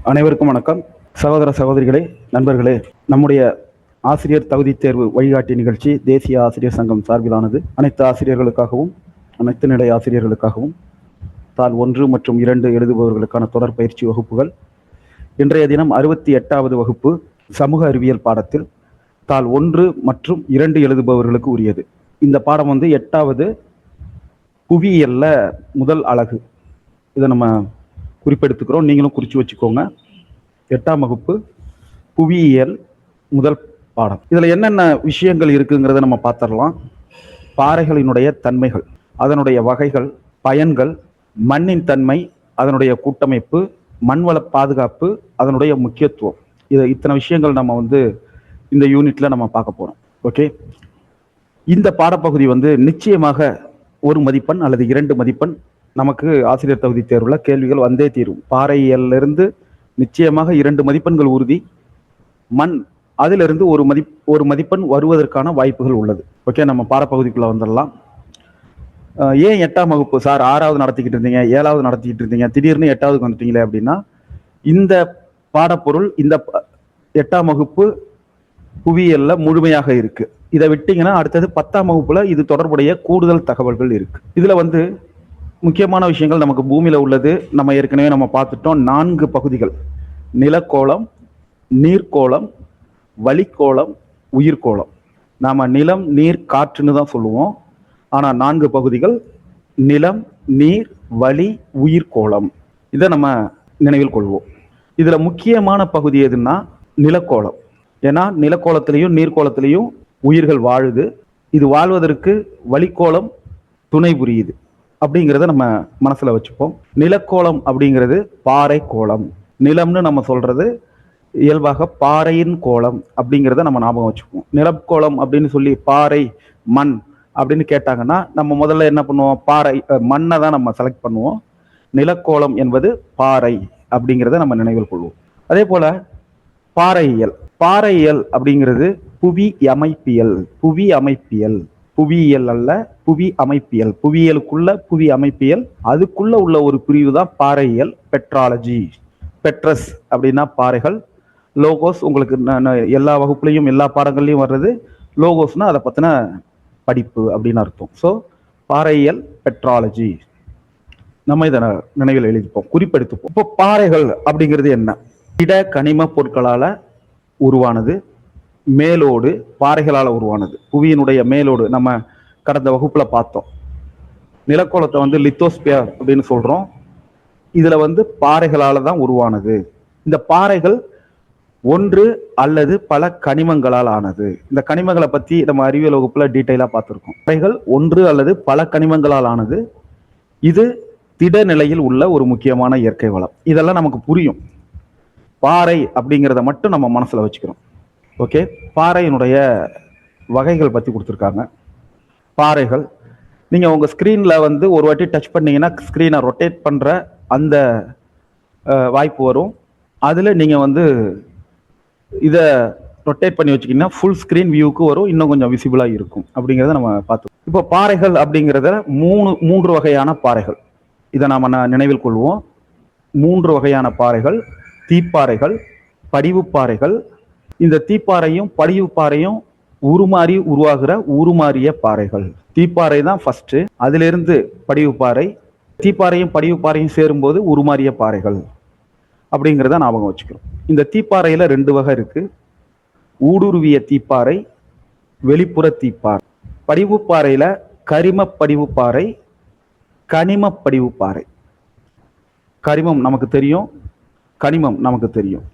அனைவருக்கும் வணக்கம். சகோதர சகோதரிகளே, நண்பர்களே, நம்முடைய ஆசிரியர் தகுதி தேர்வு வழிகாட்டி நிகழ்ச்சி தேசிய ஆசிரியர் சங்கம் சார்பிலானது. அனைத்து ஆசிரியர்களுக்காகவும், அனைத்து நிலை ஆசிரியர்களுக்காகவும் தாள் 1 மற்றும் 2 எழுதுபவர்களுக்கான தொடர் பயிற்சி வகுப்புகள். இன்றைய தினம் 68வது வகுப்பு சமூக அறிவியல் பாடத்தில் தாள் 1 மற்றும் 2 எழுதுபவர்களுக்கு உரியது. இந்த பாடம் 8வது புவியியல்ல முதல் அலகு. இதை நம்ம குறிப்பெடுத்துக்கிறோம், நீங்களும் குறித்து வச்சுக்கோங்க. 8ஆம் வகுப்பு புவியியல் முதல் பாடம். இதில் என்னென்ன விஷயங்கள் இருக்குங்கிறத நம்ம பார்த்துடலாம். பாறைகளினுடைய தன்மைகள், அதனுடைய வகைகள், பயன்கள், மண்ணின் தன்மை, அதனுடைய கூட்டமைப்பு, மண்வள பாதுகாப்பு, அதனுடைய முக்கியத்துவம். இத்தனை விஷயங்கள் நம்ம இந்த யூனிட்ல நம்ம பார்க்க போறோம். ஓகே, இந்த பாடப்பகுதி நிச்சயமாக 1 மதிப்பெண் அல்லது 2 மதிப்பெண் நமக்கு ஆசிரியர் தகுதி தேர்வுல கேள்விகள் வந்தே தீரும். பாறையிலிருந்து நிச்சயமாக 2 மதிப்பெண்கள் உறுதி. மண், அதிலிருந்து ஒரு மதிப்பெண் வருவதற்கான வாய்ப்புகள் உள்ளது. ஓகே, நம்ம பாடப்பகுதிக்குள்ள வந்துடலாம். ஏன் 8ஆம் வகுப்பு சார் 6வது நடத்திக்கிட்டு இருந்தீங்க, 7வது நடத்திக்கிட்டு இருந்தீங்க, திடீர்னு 8ஆவதுக்கு வந்துட்டீங்களே அப்படின்னா, இந்த பாடப்பொருள் இந்த 8ஆம் வகுப்பு புவியியல்ல முழுமையாக இருக்கு. இதை விட்டீங்கன்னா அடுத்தது 10ஆம் வகுப்புல இது தொடர்புடைய கூடுதல் தகவல்கள் இருக்கு. இதுல முக்கியமான விஷயங்கள் நமக்கு பூமியில உள்ளது. நம்ம ஏற்கனவே நம்ம பார்த்துட்டோம். 4 பகுதிகள்: நிலக்கோளம், நீர்க்கோளம், வளிக்கோளம், உயிர்கோளம். நாம நிலம், நீர், காற்றுன்னு தான் சொல்லுவோம். ஆனா 4 பகுதிகள்: நிலம், நீர், வளி, உயிர்கோளம். இதை நம்ம நினைவில் கொள்வோம். இதுல முக்கியமான பகுதி எதுன்னா நிலக்கோளம். ஏன்னா நிலக்கோளத்திலையும் நீர்க்கோளத்திலையும் உயிர்கள் வாழுது. இது வாழ்வதற்கு வளிக்கோளம் துணை புரியுது அப்படிங்கிறத நம்ம மனசுல வச்சுப்போம். நிலக்கோளம் அப்படிங்கிறது பாறை கோளம். நிலம்னு நம்ம சொல்றது இயல்பாக பாறையின் கோளம் அப்படிங்கிறத நம்ம ஞாபகம் வச்சுப்போம். நிலக்கோளம் அப்படின்னு சொல்லி பாறை, மண் அப்படின்னு கேட்டாங்கன்னா நம்ம முதல்ல என்ன பண்ணுவோம்? பாறை, மண்ணை தான் நம்ம செலக்ட் பண்ணுவோம். நிலக்கோளம் என்பது பாறை அப்படிங்கிறத நம்ம நினைவில் கொள்வோம். அதே போல பாறையியல். பாறையியல் அப்படிங்கிறது புவி அமைப்பியல். புவி அமைப்பியல், புவியியல் அல்ல, புவி அமைப்பியல். புவியியலுக்குள்ள புவி அமைப்பியல், அதுக்குள்ள உள்ள ஒரு பிரிவு தான் பாறையியல், பெட்ராலஜி. பெட்ரஸ் அப்படின்னா பாறைகள். லோகோஸ் உங்களுக்கு எல்லா வகுப்புலையும் எல்லா பாடங்கள்லையும் வர்றது. லோகோஸ்னா அதை பத்தின படிப்பு அப்படின்னு அர்த்தம். ஸோ பாறையியல், பெட்ராலஜி, நம்ம இதை நினைவில் எழுதிப்போம், குறிப்பெடுத்துப்போம். இப்போ பாறைகள் அப்படிங்கிறது என்ன? திட கனிம பொருட்களால உருவானது. மேலோடு பாறைகளால் உருவானது. புவியினுடைய மேலோடு நம்ம கடந்த வகுப்புல பார்த்தோம். நிலக்கோளத்தை லித்தோஸ்பியர் அப்படின்னு சொல்றோம். இதுல பாறைகளால தான் உருவானது. இந்த பாறைகள் ஒன்று அல்லது பல கனிமங்களால் ஆனது. இந்த கனிமங்களை பத்தி நம்ம அறிவியல் வகுப்புல டீட்டெயிலா பார்த்திருக்கோம். பாறைகள் ஒன்று அல்லது பல கனிமங்களால் ஆனது. இது திட நிலையில் உள்ள ஒரு முக்கியமான இயற்கை வளம். இதெல்லாம் நமக்கு புரியும். பாறை அப்படிங்கிறத மட்டும் நம்ம மனசுல வச்சுக்கிறோம். ஓகே, பாறையினுடைய வகைகள் பத்தி கொடுத்துருக்காங்க. பாறைகள் நீங்க உங்க ஸ்கிரீன்ல ஒரு வாட்டி டச் பண்ணீங்கன்னா ஸ்கிரீனை ரொட்டேட் பண்ற அந்த வாய்ப்பு வரும். அதுல நீங்க இதை ரொட்டேட் பண்ணி வச்சுக்கிங்கன்னா ஃபுல் ஸ்கிரீன் வியூக்கு வரும், இன்னும் கொஞ்சம் விசிபிளா இருக்கும் அப்படிங்கிறத நம்ம பார்த்தோம். இப்போ பாறைகள் அப்படிங்கிறத மூன்று வகையான பாறைகள். இதை நாம நினைவில் கொள்வோம். 3 வகையான பாறைகள்: தீப்பாறைகள், படிவு பாறைகள். இந்த தீப்பாறையும் படிவு பாறையும் உருமாறி உருவாகிற உருமாறிய பாறைகள். தீப்பாறை தான் ஃபர்ஸ்ட், அதிலிருந்து படிவு பாறை. தீப்பாறையும் படிவு பாறையும் சேரும்போது உருமாறிய பாறைகள் அப்படிங்கிறத ஞாபகம் வச்சுக்கிறோம். இந்த தீப்பாறையில 2 வகை இருக்கு: ஊடுருவிய தீப்பாறை, வெளிப்புற தீப்பாறை. படிவு பாறையில கரிம படிவு பாறை, கனிம படிவு பாறை. கரிமம் நமக்கு தெரியும், கனிமம் நமக்கு தெரியும்.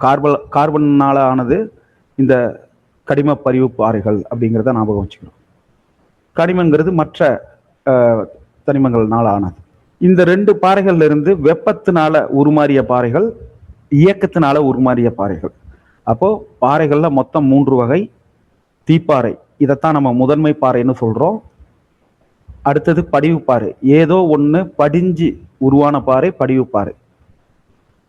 கார்பனால ஆனது இந்த கனிம படிவு பாறைகள் அப்படிங்கிறத ஞாபகம் வச்சுக்கிறோம். கனிமங்கிறது மற்ற தனிமங்கள்னால ஆனது. இந்த 2 பாறைகள்ல இருந்து வெப்பத்தினால உருமாறிய பாறைகள், இயக்கத்தினால உருமாறிய பாறைகள். அப்போ பாறைகள்ல மொத்தம் 3 வகை. தீப்பாறை, இதைத்தான் நம்ம முதன்மை பாறைன்னு சொல்றோம். அடுத்தது படிவு பாறை, ஏதோ ஒண்ணு படிஞ்சு உருவான பாறை படிவு பாறை.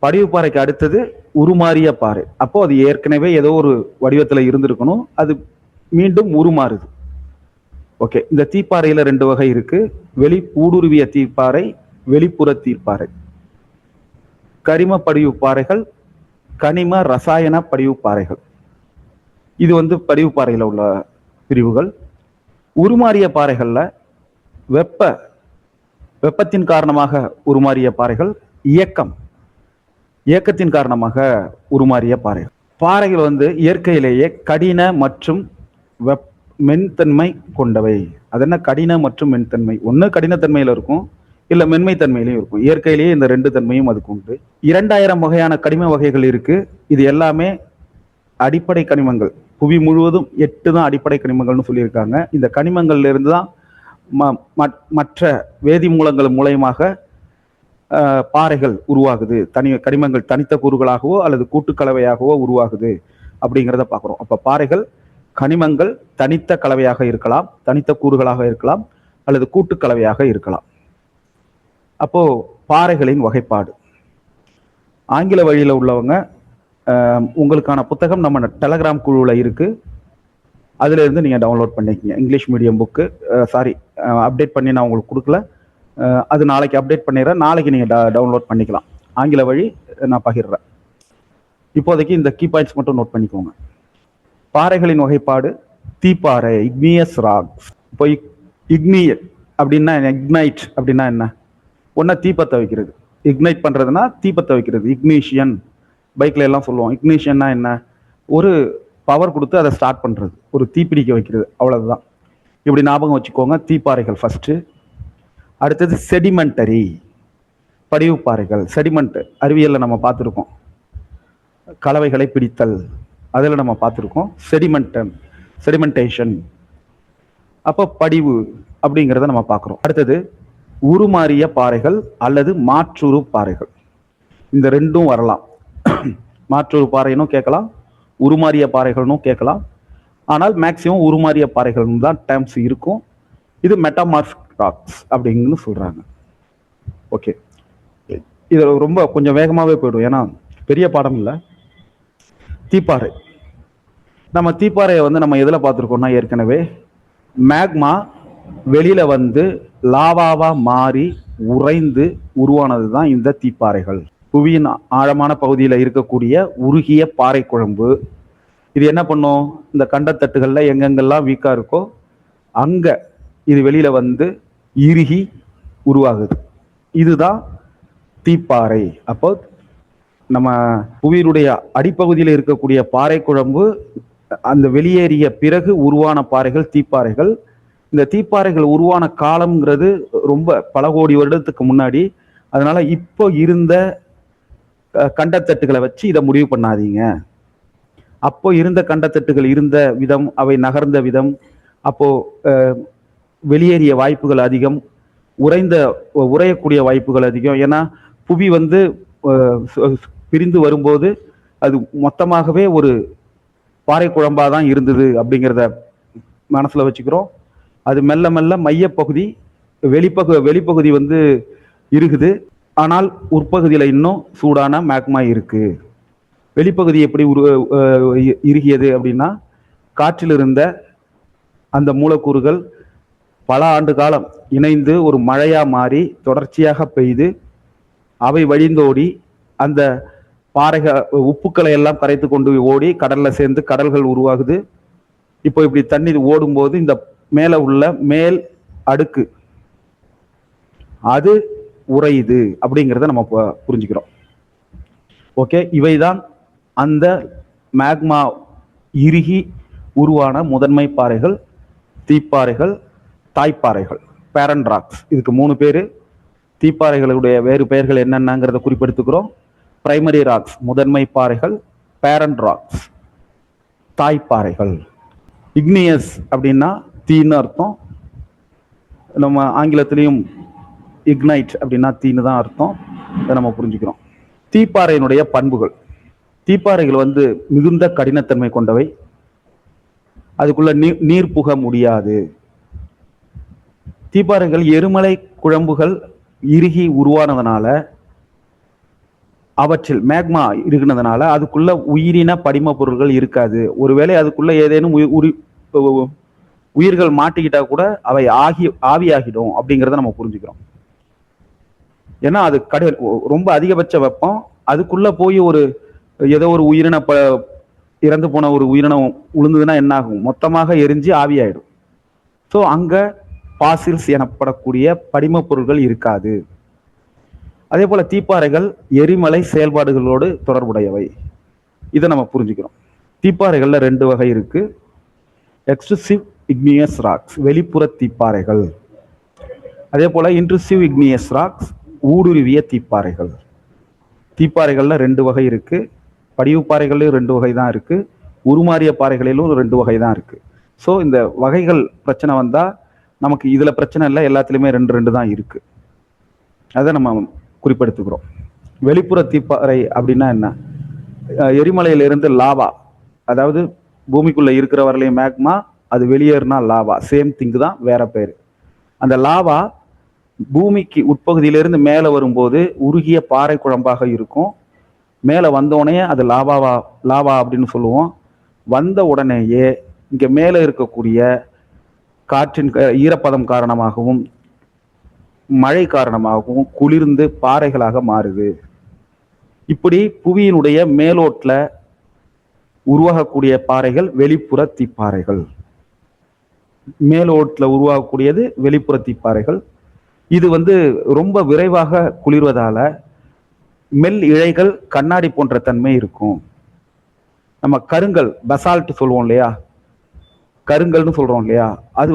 படிவு பாறைக்கு அடுத்தது உருமாறிய பாறை. அப்போ அது ஏற்கனவே ஏதோ ஒரு வடிவத்துல இருந்திருக்கணும், அது மீண்டும் உருமாறுது. ஓகே, இந்த தீப்பாறையில 2 வகை இருக்கு: ஊடுருவிய தீப்பாறை, வெளிப்புற தீப்பாறை. கரிம படிவு பாறைகள், கனிம ரசாயன படிவு பாறைகள். இது படிவு பாறையில் உள்ள பிரிவுகள். உருமாறிய பாறைகள்ல வெப்பத்தின் காரணமாக உருமாறிய பாறைகள், இயக்கத்தின் காரணமாக உருமாறிய பாறைகள். பாறைகள் இயற்கையிலேயே கடின மற்றும் மென்தன்மை கொண்டவை. அது என்ன கடின மற்றும் மென்தன்மை? ஒன்று கடினத்தன்மையில இருக்கும், இல்ல மென்மை தன்மையிலையும் இருக்கும். இயற்கையிலேயே இந்த ரெண்டு தன்மையும் அதுக்கு உண்டு. 2000 வகையான கனிம வகைகள் இருக்கு. இது எல்லாமே அடிப்படை கனிமங்கள். புவி முழுவதும் 8 தான் அடிப்படை கனிமங்கள்னு சொல்லியிருக்காங்க. இந்த கனிமங்கள்ல இருந்து தான் மற்ற வேதி மூலங்கள் மூலயமாக பாறைகள் உருவாகுது. கனிமங்கள் தனித்த கூறுகளாகவோ அல்லது கூட்டுக்கலவையாகவோ உருவாகுது அப்படிங்கிறத பார்க்குறோம். அப்போ பாறைகள் கனிமங்கள் தனித்த கலவையாக இருக்கலாம், தனித்த கூறுகளாக இருக்கலாம், அல்லது கூட்டுக்கலவையாக இருக்கலாம். அப்போ பாறைகளின் வகைப்பாடு ஆங்கில வழியில் உள்ளவங்க உங்களுக்கான புத்தகம் நம்ம டெலகிராம் குழுவில் இருக்கு. அதுல இருந்து நீங்க டவுன்லோட் பண்ணிக்கங்க. இங்கிலீஷ் மீடியம் புக்கு அப்டேட் பண்ணி நான் உங்களுக்கு கொடுக்கல. அது நாளைக்கு அப்டேட் பண்ணிடுறேன். நாளைக்கு நீங்க டவுன்லோட் பண்ணிக்கலாம். ஆங்கில வழி நான் பகிர்றேன். இப்போதைக்கு இந்த கீ பாயிண்ட்ஸ் மட்டும் நோட் பண்ணிக்கோங்க. பாறைகளின் வகைப்பாடு: தீப்பாறை, இக்னியஸ் ராக்ஸ். இப்போ இக்னியட் அப்படின்னா இக்னைட் அப்படின்னா என்ன? ஒன்னா தீப்பத்த வைக்கிறது. இக்னைட் பண்றதுன்னா தீப்பத்த வைக்கிறது. இக்னிஷியன் பைக்ல எல்லாம் சொல்லுவோம். இக்னிஷியன்னா என்ன? ஒரு பவர் கொடுத்து அதை ஸ்டார்ட் பண்றது, ஒரு தீப்பிடிக்க வைக்கிறது, அவ்வளவுதான். இப்படி ஞாபகம் வச்சுக்கோங்க. தீப்பாறைகள் ஃபர்ஸ்ட். அடுத்தது செடிமெண்டரி படிவு பாறைகள். செடிமெண்ட் அறிவியல்ல நம்ம பார்த்துருக்கோம். கலவைகளை பிடித்தல், அதில் நம்ம பார்த்துருக்கோம். செடிமெண்டேஷன். அப்போ படிவு அப்படிங்கிறத நம்ம பார்க்குறோம். அடுத்தது உருமாறிய பாறைகள் அல்லது மாற்றுரு பாறைகள். இந்த ரெண்டும் வரலாம். மாற்றுரு பாறைனும் கேட்கலாம், உருமாறிய பாறைகள்னும் கேட்கலாம். ஆனால் மேக்சிமம் உருமாறிய பாறைகள் தான் டேர்ம்ஸ் இருக்கும். இது மெட்டாமார்பிக் ராக்ஸ் அப்படின்னு சொல்றாங்க. ஓகே, இது ரொம்ப கொஞ்சம் வேகமாகவே போயிடும், ஏன்னா பெரிய பாடம் இல்லை. தீப்பாறை. நம்ம தீப்பாறையை நம்ம எதில் பார்த்துருக்கோம்னா, ஏற்கனவே மேக்மா வெளியில லாவாவா மாறி உறைந்து உருவானது தான் இந்த தீப்பாறைகள். புவியின் ஆழமான பகுதியில் இருக்கக்கூடிய உருகிய பாறை குழம்பு. இது என்ன பண்ணும்? இந்த கண்டத்தட்டுகள்ல எங்கெங்கெல்லாம் வீக்கா இருக்கோ அங்க இது வெளியில இறுகி உருவாகுது. இதுதான் தீப்பாறை. அப்போ நம்ம புவியினுடைய அடிப்பகுதியில் இருக்கக்கூடிய பாறை குழம்பு அந்த வெளியேறிய பிறகு உருவான பாறைகள் தீப்பாறைகள். இந்த தீப்பாறைகள் உருவான காலம்ங்கிறது ரொம்ப பல கோடி வருடத்துக்கு முன்னாடி. அதனால இப்போ இருந்த கண்டத்தட்டுகளை வச்சு இதை முடிவு பண்ணாதீங்க. அப்போ இருந்த கண்டத்தட்டுகள் இருந்த விதம், அவை நகர்ந்த விதம், அப்போ வெளியேறிய வாய்ப்புகள் அதிகம், உறையக்கூடிய வாய்ப்புகள் அதிகம். ஏன்னா புவி பிரிந்து வரும்போது அது மொத்தமாகவே ஒரு பாறை குழம்பாதான் இருந்தது அப்படிங்கிறத மனசுல வச்சுக்கிறோம். அது மெல்ல மெல்ல மையப்பகுதி வெளிப்பகுதி இருக்குது. ஆனால் உட்பகுதியில இன்னும் சூடான மேக்மா இருக்கு. வெளிப்பகுதி எப்படி இறுகியது அப்படின்னா, காற்றில் இருந்த அந்த மூலக்கூறுகள் பல ஆண்டு காலம் இணைந்து ஒரு மழையா மாறி தொடர்ச்சியாக பெய்து அவை வழிந்தோடி அந்த பாறைகள் உப்புக்களை எல்லாம் கரைத்து கொண்டு ஓடி கடல்ல சேர்ந்து கடல்கள் உருவாகுது. இப்போ இப்படி தண்ணீர் ஓடும்போது இந்த மேல உள்ள மேல் அடுக்கு அது உறையுது அப்படிங்கிறத நம்ம புரிஞ்சுக்கிறோம். ஓகே, இவைதான் அந்த மேக்மா இறுகி உருவான முதன்மை பாறைகள்: தீப்பாறைகள், தாய்ப்பாறைகள், பேரண்ட் ராக்ஸ். இதுக்கு 3 பேரு. தீப்பாறைகளுடைய வேறு பெயர்கள் என்னென்னங்கிறத குறிப்பெடுத்துக்கிறோம். பிரைமரி ராக்ஸ் முதன்மை பாறைகள், பேரண்ட் ராக்ஸ் தாய்ப்பாறைகள். இக்னியஸ் அப்படின்னா தீன்னு அர்த்தம். நம்ம ஆங்கிலத்திலையும் இக்னைட் அப்படின்னா தீன்னு தான் அர்த்தம். இதை நம்ம புரிஞ்சுக்கிறோம். தீப்பாறையினுடைய பண்புகள்: தீப்பாறைகள் மிகுந்த கடினத்தன்மை கொண்டவை. அதுக்குள்ள நீர் புக முடியாது. தீப்பாறைகள் எரிமலை குழம்புகள் இறுகி உருவானதுனால, அவற்றில் மேக்மா இருக்கிறதுனால அதுக்குள்ள உயிரின படிம பொருள்கள் இருக்காது. ஒருவேளை அதுக்குள்ள ஏதேனும் உயிர்கள் மாட்டிக்கிட்டா கூட அவை ஆவியாகிடும் அப்படிங்கிறத நம்ம புரிஞ்சுக்கிறோம். ஏன்னா அது ரொம்ப அதிகபட்ச வெப்பம். அதுக்குள்ள போய் ஒரு ஏதோ ஒரு இறந்து போன ஒரு உயிரினம் உளுந்ததுன்னா என்ன ஆகும்? மொத்தமாக எரிஞ்சு ஆவியாயிடும். ஸோ அங்க பாசில்ஸ் எனப்படக்கூடிய படிம பொருள்கள் இருக்காது. அதே போல தீப்பாறைகள் எரிமலை செயல்பாடுகளோடு தொடர்புடையவை. இதை நம்ம புரிஞ்சுக்கிறோம். தீப்பாறைகள்ல 2 வகை இருக்கு. எக்ஸ்ட்ரூசிவ் இக்னியஸ் ராக்ஸ், வெளிப்புற தீப்பாறைகள். அதே போல இன்ட்ரூசிவ் இக்னியஸ் ராக்ஸ், ஊடுருவிய தீப்பாறைகள். தீப்பாறைகள்ல 2 வகை இருக்கு. படிவு பாறைகளிலும் 2 வகை தான் இருக்கு. உருமாறிய பாறைகளிலும் 2 வகை தான் இருக்கு. ஸோ இந்த வகைகள் பிரச்சனை வந்தா நமக்கு இதுல பிரச்சனை இல்லை, எல்லாத்துலயுமே 2 தான் இருக்கு. அதை நம்ம குறிப்பெடுத்துக்கிறோம். வெளிப்புற தீப்பாறை அப்படின்னா என்ன? எரிமலையிலிருந்து லாவா, அதாவது பூமிக்குள்ள இருக்கிற வரலையும் மேக்மா, அது வெளியேறினா லாவா, சேம் திங்கு தான், வேற பேர். அந்த லாவா பூமிக்கு உட்பகுதியிலிருந்து மேலே வரும்போது உருகிய பாறை குழம்பாக இருக்கும். மேலே வந்தோடனே அது லாவா அப்படின்னு சொல்லுவோம். வந்த உடனேயே இங்க மேலே இருக்கக்கூடிய காற்றின் ஈரப்பதம் காரணமாகவும் மழை காரணமாகவும் குளிர்ந்து பாறைகளாக மாறுது. இப்படி புவியினுடைய மேலோட்டில் உருவாகக்கூடிய பாறைகள் வெளிப்புற தீப்பாறைகள். மேலோட்டில் உருவாகக்கூடியது வெளிப்புற தீப்பாறைகள். இது ரொம்ப விரைவாக குளிர்வதால மெல் இழைகள் கண்ணாடி போன்ற தன்மை இருக்கும். நம்ம கருங்கல், பசால்ட் சொல்லுவோம் இல்லையா, கருங்கல்னு சொல்றோம் இல்லையா, அது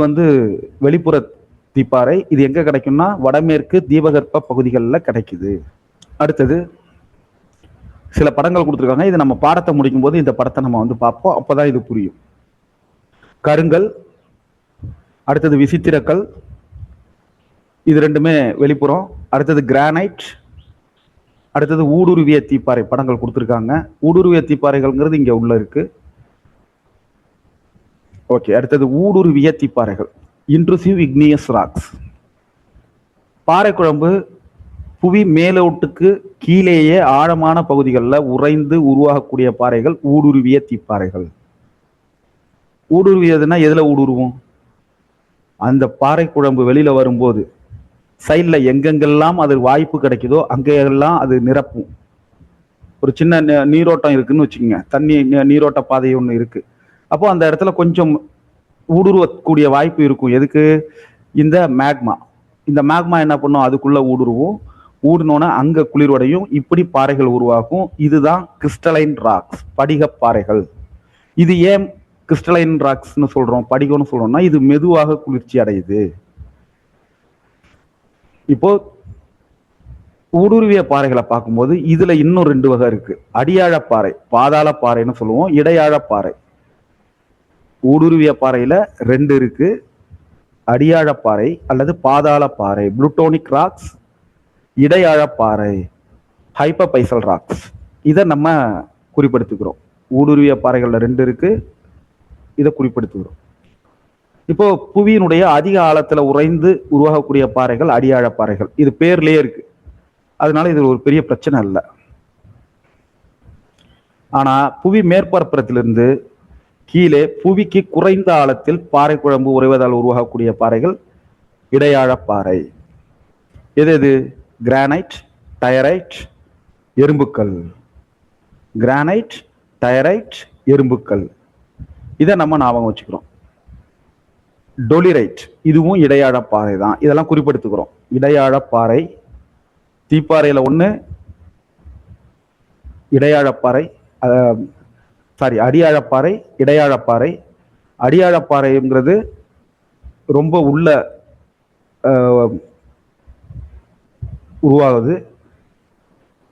வெளிப்புற தீப்பாறை. இது எங்க கிடைக்கும்னா வடமேற்கு தீபகற்ப பகுதிகளில் கிடைக்குது. அடுத்தது சில படங்கள் கொடுத்துருக்காங்க. இது நம்ம பாடத்தை முடிக்கும் போது இந்த படத்தை நம்ம பார்ப்போம், அப்பதான் இது புரியும். கருங்கல், அடுத்தது விசித்திரக்கல், இது 2மே வெளிப்புறம். அடுத்தது கிரானைட், அடுத்தது ஊடுருவிய தீப்பாறை படங்கள் கொடுத்துருக்காங்க. ஊடுருவிய தீப்பாறைகள்ங்கிறது இங்க உள்ள இருக்கு. ஓகே, அடுத்தது ஊடுருவிய தீப்பாறைகள், இன்ட்ரூசிவ் இக்னியஸ் ராக்ஸ். பாறை குழம்பு புவி மேலோட்டுக்கு கீழேயே ஆழமான பகுதிகளில் உறைந்து உருவாகக்கூடிய பாறைகள் ஊடுருவிய தீப்பாறைகள். ஊடுருவியதுன்னா எதுல ஊடுருவும்? அந்த பாறை குழம்பு வெளியில வரும்போது சைட்ல எங்கெங்கெல்லாம் அது வாய்ப்பு கிடைக்குதோ அங்கெல்லாம் அது நிரப்பும். ஒரு சின்ன நீரோட்டம் இருக்குன்னு வச்சுக்கோங்க, தண்ணி நீரோட்ட பாதை ஒன்று இருக்கு. அப்போ அந்த இடத்துல கொஞ்சம் ஊடுருவக்கூடிய வாய்ப்பு இருக்கும். எதுக்கு? இந்த மேக்மா. இந்த மேக்மா என்ன பண்ணும்? அதுக்குள்ள ஊடுருவும். ஊடுனோன்னா அங்க குளிர்வடையும். இப்படி பாறைகள் உருவாகும். இதுதான் கிறிஸ்டலைன் ராக்ஸ், படிக பாறைகள். இது ஏன் கிறிஸ்டலைன் ராக்ஸ்னு சொல்றோம், படிகம்னு சொல்றோம்னா இது மெதுவாக குளிர்ச்சி அடையுது. இப்போ ஊடுருவிய பாறைகளை பார்க்கும்போது இதுல இன்னும் 2 வகை இருக்கு. அடியாழப்பாறை, பாதாள பாறைன்னு சொல்லுவோம், இடையாழப்பாறை. ஊடுருவிய பாறையில 2 இருக்கு. அடியாழப்பாறை அல்லது பாதாள பாறை, புளூட்டோனிக் ராக்ஸ். இடையாழப்பாறை, ஹைப்பபைசல் ராக்ஸ். இதை நம்ம குறிப்பெடுத்துக்கிறோம். ஊடுருவிய பாறைகள்ல 2 இருக்கு, இதை குறிப்பெடுத்துக்கிறோம். இப்போ புவியினுடைய அதிக ஆழத்துல உறைந்து உருவாகக்கூடிய பாறைகள் அடியாழ பாறைகள். இது பேர்லயே இருக்கு, அதனால இது ஒரு பெரிய பிரச்சனை இல்லை. ஆனா புவி மேற்பரப்பிலிருந்து கீழே புவிக்கு குறைந்த ஆழத்தில் பாறை குழம்பு உறைவதால் உருவாகக்கூடிய பாறைகள் இடையாழ பாறை. எது? கிரானைட், டயரைட், எறும்புக்கல். கிரானைட், டயரைட், எறும்புக்கல். இதை நம்ம ஞாபகம் வச்சுக்கிறோம். டொலிரைட், இதுவும் இடையாழ பாறை தான். இதெல்லாம் குறிப்பெடுத்துக்கிறோம். இடையாழ பாறை, தீப்பாறையில 1, இடையாழப்பாறை, அடியாழப்பாறை, இடையாழப்பாறை. அடியாழப்பாறைங்கிறது ரொம்ப உள்ள உருவாகுது.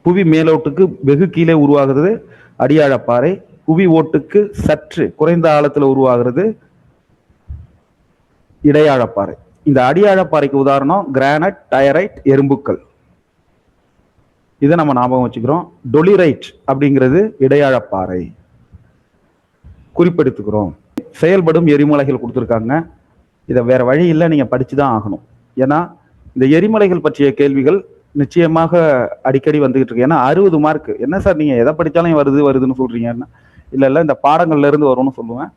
புவி மேலோட்டுக்கு வெகு கீழே உருவாகிறது அடியாழப்பாறை. புவி ஓட்டுக்கு சற்று குறைந்த ஆழத்துல உருவாகிறது இடையாழப்பாறை. இந்த அடியாழப்பாறைக்கு உதாரணம் கிரானைட், டயரைட், எறும்புக்கல். இதை நம்ம ஞாபகம் வச்சுக்கிறோம். டொலிரைட் அப்படிங்கிறது இடையாழப்பாறை, குறிப்பெடுத்துக்கிறோம். செயல்படும் எரிமலைகள் கொடுத்துருக்காங்க. இதை வேற வழி இல்லை, நீங்க படிச்சுதான் ஆகணும். ஏன்னா இந்த எரிமலைகள் பற்றிய கேள்விகள் நிச்சயமாக அடிக்கடி வந்துகிட்டு இருக்கு. ஏன்னா 60 மார்க். என்ன சார் நீங்க எதை படிச்சாலும் வருதுன்னு சொல்றீங்கன்னா, இல்ல இந்த பாடங்கள்ல இருந்து வரும்னு சொல்லுவேன்.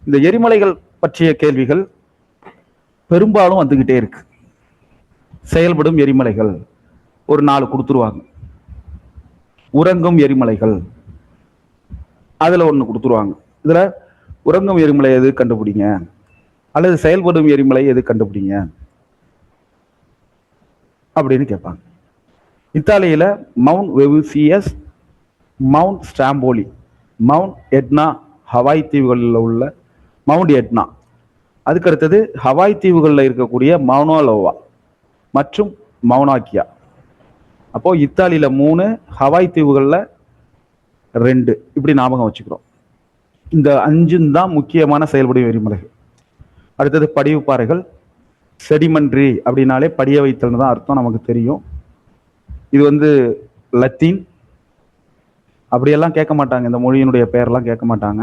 இந்த எரிமலைகள் பற்றிய கேள்விகள் பெரும்பாலும் வந்துகிட்டே இருக்கு. செயல்படும் எரிமலைகள் ஒரு 4 கொடுத்துருவாங்க. உறங்கும் எரிமலைகள், அதில் ஒன்று கொடுத்துருவாங்க. இதில் உறங்கும் எரிமலை எது கண்டுபிடிங்க, அல்லது செயல்படும் எரிமலை எது கண்டுபிடிங்க அப்படின்னு கேட்பாங்க. இத்தாலியில் mount Vesuvius, mount Stromboli, mount Etna, Hawaii தீவுகளில் உள்ள மவுண்ட் எட்னா, அதுக்கு அடுத்தது ஹவாய் தீவுகளில் இருக்கக்கூடிய மவுனாலோவா மற்றும் மவுனாக்கியா. அப்போ இத்தாலியில 3, ஹவாய் தீவுகளில் 2, இப்படி ஞாபகம் வச்சுக்கிறோம். இந்த 5 தான் முக்கியமான செயல்படும் எரிமலைகள். அடுத்தது படிவு பாறைகள். செடிமண்ட்ரி அப்படின்னாலே படிய வைத்தல் தான் அர்த்தம், நமக்கு தெரியும். இது லத்தீன், அப்படியெல்லாம் கேட்க மாட்டாங்க, இந்த மொழியினுடைய பெயரெல்லாம் கேட்க மாட்டாங்க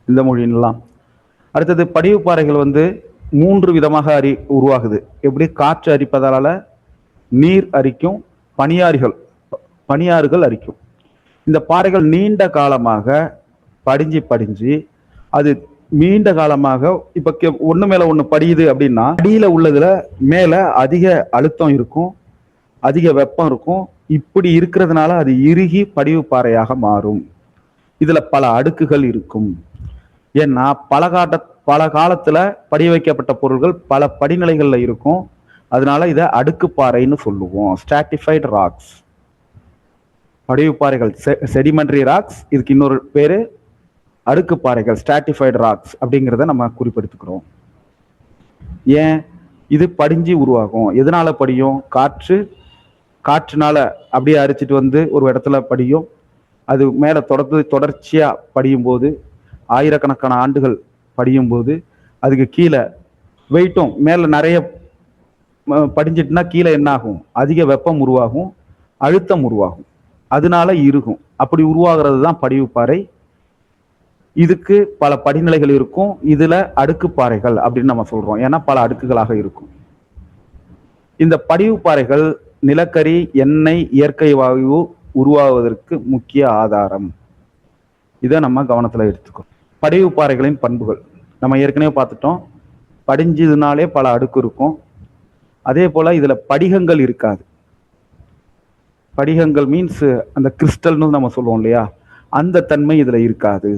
இந்த மொழியினெல்லாம். அடுத்தது படிவு பாறைகள் 3 விதமாக உருவாகுது. எப்படி? காற்று அரிப்பதால நீர் அரிக்கும், பனியாறுகள் அரிக்கும். இந்த பாறைகள் நீண்ட காலமாக படிஞ்சு அது நீண்ட காலமாக இப்ப ஒண்ணு மேல ஒண்ணு படியுது அப்படின்னா, அடியில உள்ளதுல மேல அதிக அழுத்தம் இருக்கும், அதிக வெப்பம் இருக்கும். இப்படி இருக்கிறதுனால அது இறுகி படிவு பாறையாக மாறும். இதுல பல அடுக்குகள் இருக்கும். ஏன்னா பல காலத்துல படிய வைக்கப்பட்ட பொருள்கள் பல படிநிலைகள்ல இருக்கும். அதனால இதை அடுக்கு பாறைன்னு சொல்லுவோம். ஸ்ட்ராட்டிஃபைடு ராக்ஸ், படிவு பாறைகள், செடிமெண்டரி ராக்ஸ். இதுக்கு இன்னொரு பேரு அடுக்கு பாறைகள், ஸ்ட்ராட்டிஃபைடு ராக்ஸ் அப்படிங்கிறத நம்ம குறிப்பிடுத்துக்கிறோம். ஏன் இது படிஞ்சு உருவாகும்? எதனால படியும்? காற்றுனால அப்படியே அரிச்சிட்டு ஒரு இடத்துல படியும். அது மேல தொடர்ச்சியா படியும் போது, ஆயிரக்கணக்கான ஆண்டுகள் படியும் போது, அதுக்கு கீழே வெயிட்டும் மேல நிறைய படிஞ்சிட்டுனா கீழே என்ன ஆகும்? அதிக வெப்பம் உருவாகும், அழுத்தம் உருவாகும், அதனால இறுகும். அப்படி உருவாகிறது தான் படிவு பாறை. இதுக்கு பல படிநிலைகள் இருக்கும். இதுல அடுக்கு பாறைகள் அப்படின்னு நம்ம சொல்றோம், ஏன்னா பல அடுக்குகளாக இருக்கும். இந்த படிவு பாறைகள் நிலக்கரி, எண்ணெய், இயற்கை வாயு உருவாவதற்கு முக்கிய ஆதாரம். இதை நம்ம கவனத்துல எடுத்துக்கோம். படிவு பாறைகளின் பண்புகள் நம்ம ஏற்கனவே பார்த்துட்டோம். படிஞ்சதுனாலே பல அடுக்கு இருக்கும். அதே போல இதுல படிகங்கள் இருக்காது. படிகங்கள் மீன்ஸ் அந்த கிறிஸ்டல்னு நம்ம சொல்லுவோம் இல்லையா, அந்த தன்மை இதுல இருக்காது.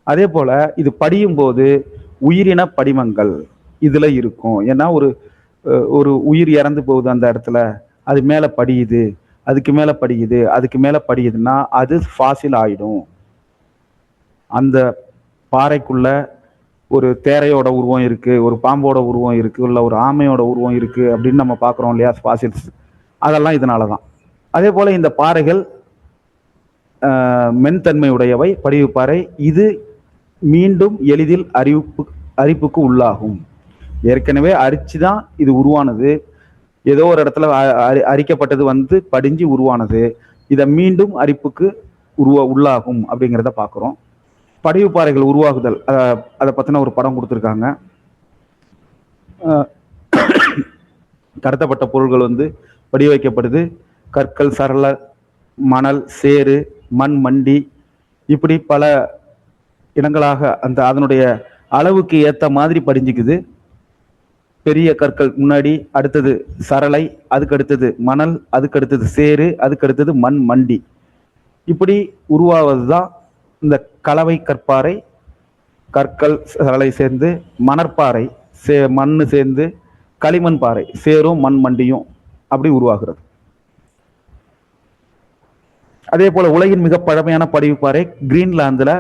அதே போல இது படியும் போது உயிரின படிமங்கள் இதுல இருக்கும். ஏன்னா ஒரு உயிர் இறந்து போகுது, அந்த இடத்துல அது மேல படியுது, அதுக்கு மேல படியுது, அதுக்கு மேல படியுதுன்னா அது ஃபாசில் ஆயிடும். அந்த பாறைக்குள்ள ஒரு தேரையோட உருவம் இருக்கு, ஒரு பாம்போட உருவம் இருக்கு, இல்ல ஒரு ஆமையோட உருவம் இருக்கு அப்படின்னு நம்ம பார்க்குறோம் இல்லையா, ஃபாசில்ஸ். அதெல்லாம் இதனாலதான். அதே போல இந்த பாறைகள் மென்தன்மையுடையவை, படிவு பாறை. இது மீண்டும் எளிதில் அரிப்புக்கு உள்ளாகும். ஏற்கனவே அரிச்சுதான் இது உருவானது. ஏதோ ஒரு இடத்துல அரிக்கப்பட்டது படிஞ்சு உருவானது. இதை மீண்டும் அரிப்புக்கு உள்ளாகும் அப்படிங்கிறத பார்க்குறோம். படிவு பாறைகள் உருவாகுதல், அதை பத்தின ஒரு படம் கொடுத்துருக்காங்க. கடத்தப்பட்ட பொருள்கள் படிய வைக்கப்படுது. கற்கள், சரள, மணல், சேறு, மண், மண்டி, இப்படி பல இனங்களாக அதனுடைய அளவுக்கு ஏத்த மாதிரி படிஞ்சுக்குது. பெரிய கற்கள் முன்னாடி, அடுத்தது சரளை, அதுக்கு அடுத்தது மணல், அதுக்கு அடுத்தது சேறு, அதுக்கு அடுத்தது மண், மண்டி. இப்படி உருவாவதுதான் இந்த கலவை கற்பாறை. கற்கள், சரளை சேர்ந்து மணற்பாறை, மண்ணு சேர்ந்து களிமண் பாறை, சேரும் மண் மண்டியும் அப்படி உருவாகிறது. அதே போல உலகின் மிக பழமையான படிவு பாறை கிரீன்லாந்துல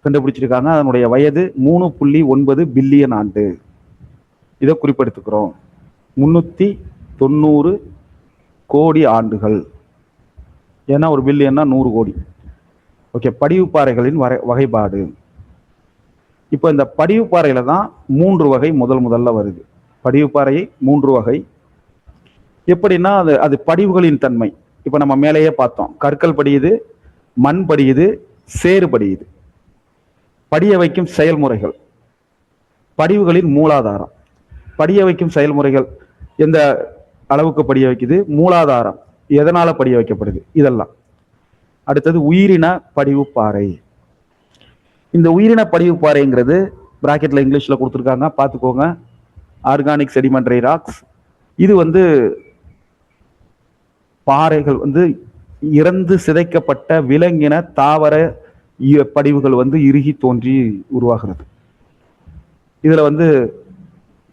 கண்டுபிடிச்சிருக்காங்க. அதனுடைய வயது 3.9 பில்லியன் ஆண்டு. இதை குறிப்பிடுத்துக்கிறோம். 390 கோடி ஆண்டுகள். ஏன்னா ஒரு பில்லியன்னா 100 கோடி. ஓகே, படிவு பாறைகளின் வகைப்பாடு. இப்போ இந்த படிவு பாறையில தான் 3 வகை முதல்ல வருது. படிவு பாறையை 3 வகை. எப்படின்னா அது படிவுகளின் தன்மை. இப்ப நம்ம மேலேயே பார்த்தோம், கற்கள் படியுது, மண் படியுது, சேறு படியுது. படிய வைக்கும் செயல்முறைகள், படிவுகளின் மூலாதாரம். படிய வைக்கும் செயல்முறைகள் எந்த அளவுக்கு படிய வைக்குது, மூலாதாரம் எதனால படிய வைக்கப்படுது, இதெல்லாம். அடுத்தது உயிரின படிவு பாறை. இந்த உயிரின படிவு பாறைங்கிறது பிராக்கெட்ல இங்கிலீஷ்ல கொடுத்துருக்காங்க, பார்த்துக்கோங்க. Organic sedimentary rocks. இது பாறைகள் இறந்து சிதைக்கப்பட்ட விலங்கின தாவர படிவுகள் இறுகி தோன்றி உருவாகிறது. இதுல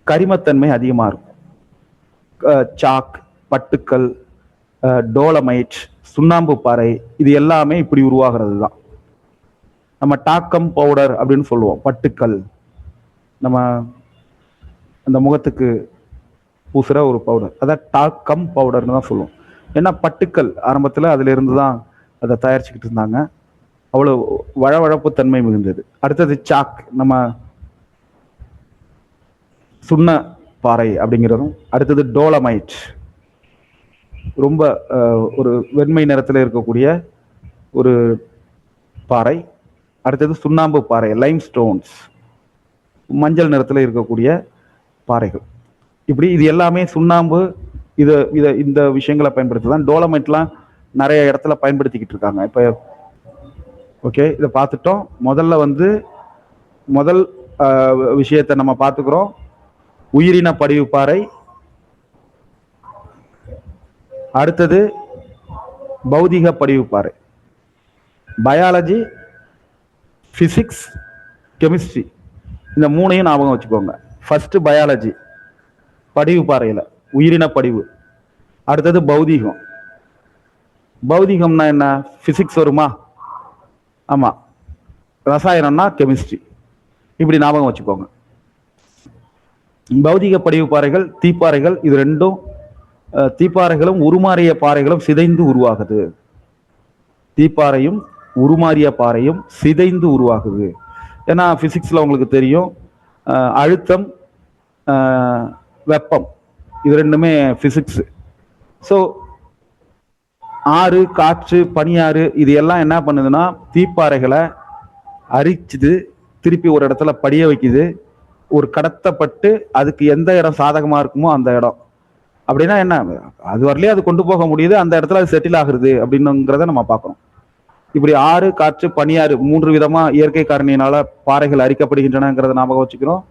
கரிமத்தன்மை அதிகமா இருக்கும். சாக், பட்டுக்கள், டோலமைட், சுண்ணாம்பு பாறை, இது எல்லாமே இப்படி உருவாகிறது தான். நம்ம டாக்கம் பவுடர் அப்படின்னு சொல்லுவோம். பட்டுக்கள் நம்ம அந்த முகத்துக்கு பூசுற ஒரு பவுடர், அதான் டாக்கம் பவுடர்னு தான் சொல்லுவோம். ஏன்னா பட்டுக்கள் ஆரம்பத்தில் அதுல இருந்து தான் அதை தயாரிச்சுக்கிட்டு இருந்தாங்க. அவ்வளோ வழவழப்பு தன்மை மிகுந்தது. அடுத்தது சாக், நம்ம சுண்ண பாறை அப்படிங்கிறதும். அடுத்தது டோலமைட், ரொம்ப ஒரு வெண்மை நிறத்தில் இருக்கக்கூடிய ஒரு பாறை. அடுத்தது சுண்ணாம்பு பாறை, லைம் ஸ்டோன்ஸ், மஞ்சள் நிறத்தில் இருக்கக்கூடிய பாறைகள். இப்படி இது எல்லாமே சுண்ணாம்பு இந்த விஷயங்களை பயன்படுத்தி தான். டோலமைட்லாம் நிறைய இடத்துல பயன்படுத்திக்கிட்டு இருக்காங்க இப்போ. ஓகே, இதை பார்த்துட்டோம். முதல் விஷயத்தை நம்ம பார்த்துக்கிறோம். உயிரின படிவு பாறை. அடுத்தது பௌதிக படிவு பாறை. பயாலஜி, பிசிக்ஸ், கெமிஸ்ட்ரி, இந்த மூணையும் ஞாபகம் வச்சுக்கோங்க. ஃபர்ஸ்ட் பயாலஜி, படிவு பாறையில் உயிரின படிவு. அடுத்தது பௌதிகம். பௌதிகம்னா என்ன? பிசிக்ஸ் வருமா? ஆமா. ரசாயனம்னா கெமிஸ்ட்ரி. இப்படி ஞாபகம் வச்சுக்கோங்க. பௌதிக படிவு பாறைகள், தீப்பாறைகள், இது ரெண்டும். தீப்பாறைகளும் உருமாறிய பாறைகளும் சிதைந்து உருவாகுது. தீப்பாறையும் உருமாறிய பாறையும் சிதைந்து உருவாகுது. ஏன்னா பிசிக்ஸ்ல உங்களுக்கு தெரியும், அழுத்தம், வெப்பம், இது ரெண்டுமே பிசிக்ஸ். ஸோ ஆறு, காற்று, பனியாறு, இது எல்லாம் என்ன பண்ணுதுன்னா தீப்பாறைகளை அரிச்சுது, திருப்பி ஒரு இடத்துல படிய வைக்குது. ஒரு கடத்தப்பட்டு அதுக்கு எந்த இடம் சாதகமா இருக்குமோ அந்த இடம். அப்படின்னா என்ன, அது வரலையே அது கொண்டு போக முடியுது, அந்த இடத்துல அது செட்டில் ஆகுறது அப்படின்னுங்கிறத நம்ம பார்க்கணும். இப்படி ஆறு, காற்று, பனியாறு, மூன்று விதமா இயற்கை காரணியினால பாறைகள் அரிக்கப்படுகின்றனங்கிறத ஞாபகம் வச்சுக்கிறோம்.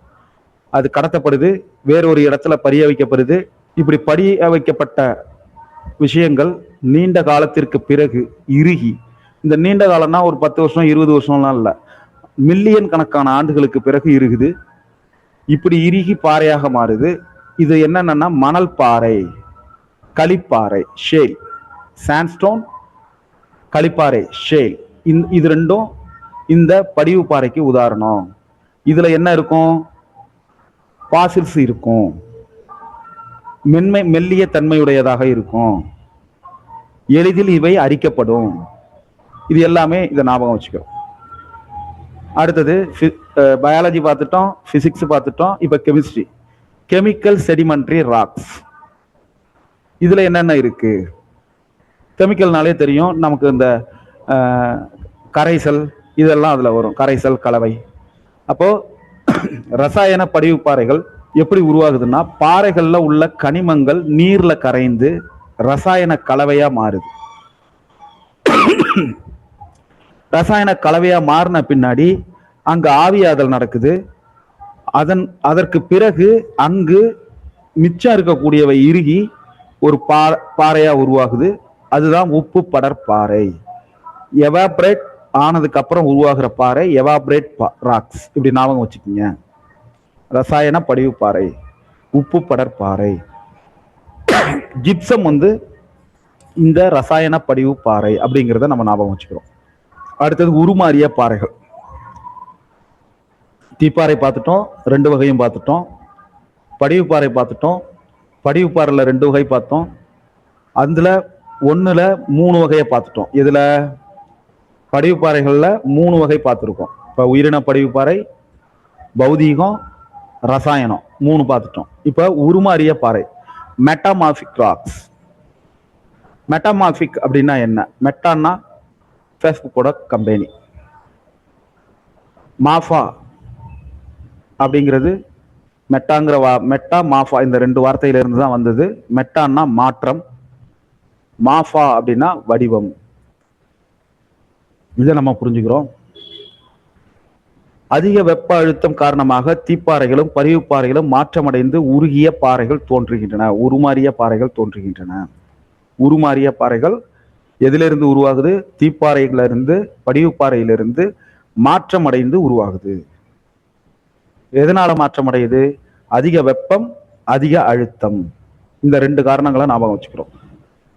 அது கடத்தப்படுது, வேறொரு இடத்துல படிய வைக்கப்படுது. இப்படி படிய வைக்கப்பட்ட விஷயங்கள் நீண்ட காலத்திற்கு பிறகு இறுகி, இந்த நீண்ட காலம்னா ஒரு 10 வருஷம் 20 வருஷம்லாம் இல்லை, மில்லியன் கணக்கான ஆண்டுகளுக்கு பிறகு இறுகுது. இப்படி இறுகி பாறையாக மாறுது. இது என்னன்னா மணல் பாறை, களிப்பாறை, ஷேல். சாண்ட்ஸ்டோன், களிப்பாறை, ஷேல், இது ரெண்டும் இந்த படிவு பாறைக்கு உதாரணம். இதுல என்ன இருக்கும்? பாசில்ஸ் இருக்கும், மெல்லிய தன்மையுடையதாக இருக்கும், எளிதில் இவை அரிக்கப்படும். இது எல்லாமே இதை ஞாபகம் வச்சுக்கிறோம். அடுத்தது பயாலஜி பார்த்துட்டோம், பிசிக்ஸ் பார்த்துட்டோம். இப்ப கெமிஸ்ட்ரி. Chemical sedimentary rocks. இதுல என்னென்ன இருக்கு? கெமிக்கல்னாலே தெரியும் நமக்கு, இந்த கரைசல் இதெல்லாம் அதுல வரும், கரைசல், கலவை. அப்போ ரசாயன படிவு பாறைகள் எப்படி உருவாகுதுன்னா, பாறைகள்ல உள்ள கனிமங்கள் நீர்ல கரைந்து ரசாயன கலவையா மாறுது. ரசாயன கலவையா மாறின பின்னாடி அங்க ஆவியாதல் நடக்குது. அதற்கு பிறகு அங்கு மிச்சம் இருக்கக்கூடியவை இறுகி ஒரு பாறையா உருவாகுது. அதுதான் உப்பு படற்பாறை. எவாபரேட் ஆனதுக்கு அப்புறம் உருவாகிற பாறை எவாபரேட் ராக்ஸ். இப்படி ஞாபகம் வச்சுக்கோங்க. ரசாயன படிவு பாறை, உப்பு படற்பாறை. ஜிப்சம் இந்த ரசாயன படிவு பாறை அப்படிங்கிறத நம்ம ஞாபகம் வச்சுக்கிறோம். அடுத்தது உருமாறிய பாறைகள். தீப்பாறை பார்த்துட்டோம், 2 வகையும் பார்த்துட்டோம். படிவு பாறை பார்த்துட்டோம். படிவு பாறையில 2 வகை பார்த்தோம். அதுல 1ல 3 வகையை பார்த்துட்டோம். இதுல படிவு பாறைகள்ல 3 வகை பார்த்துருக்கோம். இப்ப உயிரின படிவு பாறை, பௌதீகம், ரசாயனம் 3 பார்த்துட்டோம். இப்ப உருமாறிய பாறை, மெட்டாமார்பிக் ராக்ஸ். மெட்டாமார்பிக் அப்படின்னா என்ன? மெட்டான்னா ஃபேஸ்புக்கோட கம்பெனி, மாஃபா அப்படிங்கிறது மெட்டாங்கிற மெட்டா, மாஃபா, இந்த 2 வார்த்தையில இருந்து தான் வந்தது. மெட்டான்னா மாற்றம், மாஃபா அப்படின்னா வடிவம். இதை நம்ம புரிஞ்சுக்கிறோம். அதிக வெப்ப அழுத்தம் காரணமாக தீப்பாறைகளும் படிவு பாறைகளும் மாற்றமடைந்து உருகிய பாறைகள் தோன்றுகின்றன, உருமாறிய பாறைகள் தோன்றுகின்றன. உருமாறிய பாறைகள் எதிலிருந்து உருவாகுது? தீப்பாறைகளிலிருந்து, படிவுப்பாறையிலிருந்து மாற்றம் அடைந்து உருவாகுது. எதனால மாற்றம் அடையுது? அதிக வெப்பம், அதிக அழுத்தம். இந்த 2 காரணங்களை ஞாபகம் வச்சுக்கிறோம்.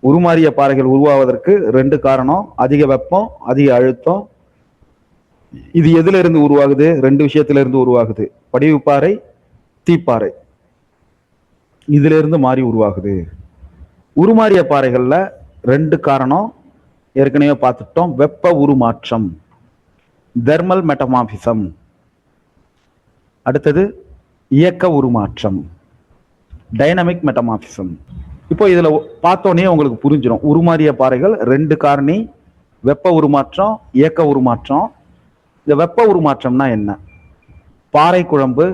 உருமாறிய பாறைகள் உருவாவதற்கு 2 காரணம்: அதிக வெப்பம், அதிக அழுத்தம். இது எதுல இருந்து உருவாகுது? 2 விஷயத்துல இருந்து உருவாகுது: படிவுப்பாறை, தீப்பாறை. இதுல இருந்து மாறி உருவாகுது. உருமாறிய பாறைகள்ல 2 காரணம் ஏற்கனவே பார்த்துட்டோம்: வெப்ப உருமாற்றம், தெர்மல் மெட்டமார்பிசம். அடுத்தது இயக்க உருமாற்றம், டைனமிக் மெட்டமார்பிசம். இப்போ இதுல பார்த்தோன்னே உங்களுக்கு புரிஞ்சிடும். உருமாறிய பாறைகள் 2 காரணி: வெப்ப உருமாற்றம், இயக்க உருமாற்றம். இந்த வெப்ப உருமாற்றம்னா என்ன? பாறை குழம்பு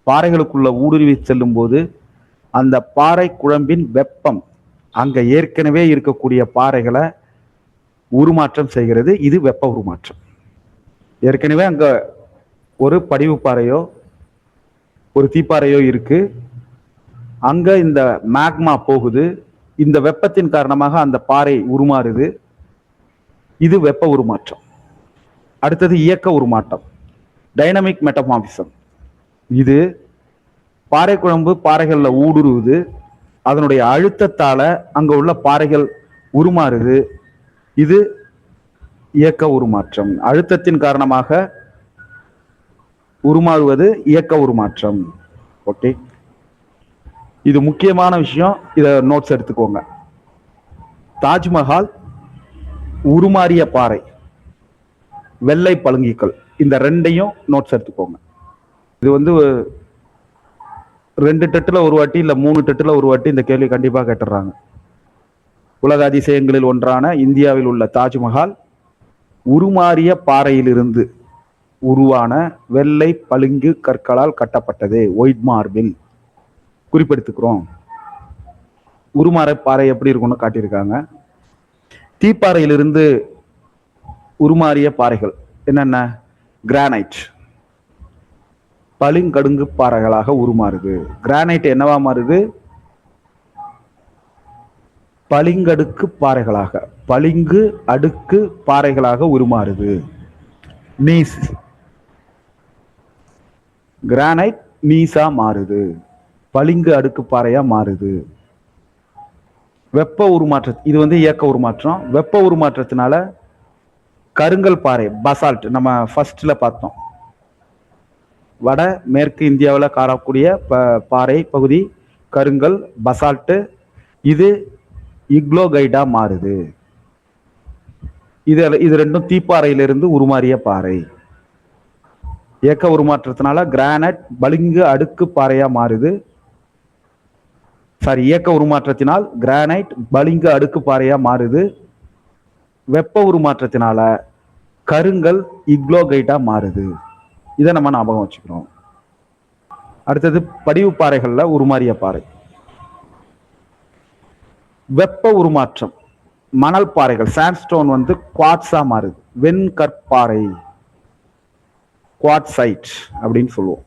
பாறைகளுக்குள்ள ஊடுருவி செல்லும் போது அந்த பாறை குழம்பின் வெப்பம் அங்க ஏற்கனவே இருக்கக்கூடிய பாறைகளை உருமாற்றம் செய்கிறது. இது வெப்ப உருமாற்றம். ஏற்கனவே அங்க ஒரு படிவு பாறையோ ஒரு தீப்பாறையோ இருக்கு. அங்க இந்த மேக்மா போகுது. இந்த வெப்பத்தின் காரணமாக அந்த பாறை உருமாறுது. இது வெப்ப உருமாற்றம். அடுத்தது இயக்க உருமாற்றம், டைனமிக் மெட்டமார்பிசம். இது பாறை குழம்பு பாறைகள்ல ஊடுருவுது. அதனுடைய அழுத்தத்தால அங்க உள்ள பாறைகள் உருமாறுது. இது இயக்க உருமாற்றம். அழுத்தத்தின் காரணமாக உருமாறுவது இயக்க உருமாற்றம். ஓகே, இது முக்கியமான விஷயம். இத நோட்ஸ் எடுத்துக்கோங்க. தாஜ்மஹால் உருமாறிய பாறை, வெள்ளை பளிங்குக்கல். இந்த 2ஐயும் நோட்ஸ் எடுத்துக்கோங்க. இது 2 டெட்டுல ஒரு வாட்டி இல்ல 3 டெட்டுல ஒரு வாட்டி இந்த கேள்வி கண்டிப்பா கேட்டுறாங்க. உலக அதிசயங்களில் ஒன்றான இந்தியாவில் உள்ள தாஜ்மஹால் உருமாறிய பாறையிலிருந்து உருவான வெள்ளை பளிங்கு கற்களால் கட்டப்பட்டது, ஒயிட் மார்பிள். குறிப்பெடுத்துக்கிறோம். உருமாற பாறை எப்படி இருக்கும்னு காட்டியிருக்காங்க. தீப்பாறையிலிருந்து உருமாறிய பாறைகள் என்னென்ன? கிரானைட், பளிங்கடுங்கு பாறைகளாக உருமாறுது. கிரானைட் என்னவா மாறுது? பளிங்கடுக்கு பாறைகளாக, பளிங்கு அடுக்கு பாறைகளாக உருமாறுது. நீஸ், கிரானைட் நீஸா மாறுது, பளிங்கு அடுக்கு பாறையா மாறுது. வெப்ப உருமாற்றம், இது இயக்க உருமாற்றம். வெப்ப உருமாற்றத்தினால கருங்கல் பாறை, பசால்ட், நம்ம ஃபர்ஸ்ட்ல பார்த்தோம். வட மேற்கு இந்தியாவில் காணக்கூடிய பாறை பகுதி கருங்கல், பசால்ட்டு. இது இக்லோகைடா மாறுது. இது 2ம் தீப்பாறையிலிருந்து உருமாறிய பாறை. இயக்க உருமாற்றத்தினால கிரானைட் பளிங்கு அடுக்கு பாறையா மாறுது. இயக்க உருமாற்றத்தினால் கிரானைட் பளிங்கு அடுக்கு பாறையா மாறுது. வெப்ப உருமாற்றத்தினால கருங்கல் இக்லோகைடா மாறுது. இதை நம்ம ஞாபகம் வச்சுக்கிறோம். அடுத்தது படிவு பாறைகள்ல உருமாறிய பாறை. வெப்ப உருமாற்றம், மணல் பாறைகள், சாண்ட்ஸ்டோன் குவாட்ஸா மாறுது. வெண்கற்பாறை, குவாட்சைட் அப்படின்னு சொல்லுவோம்.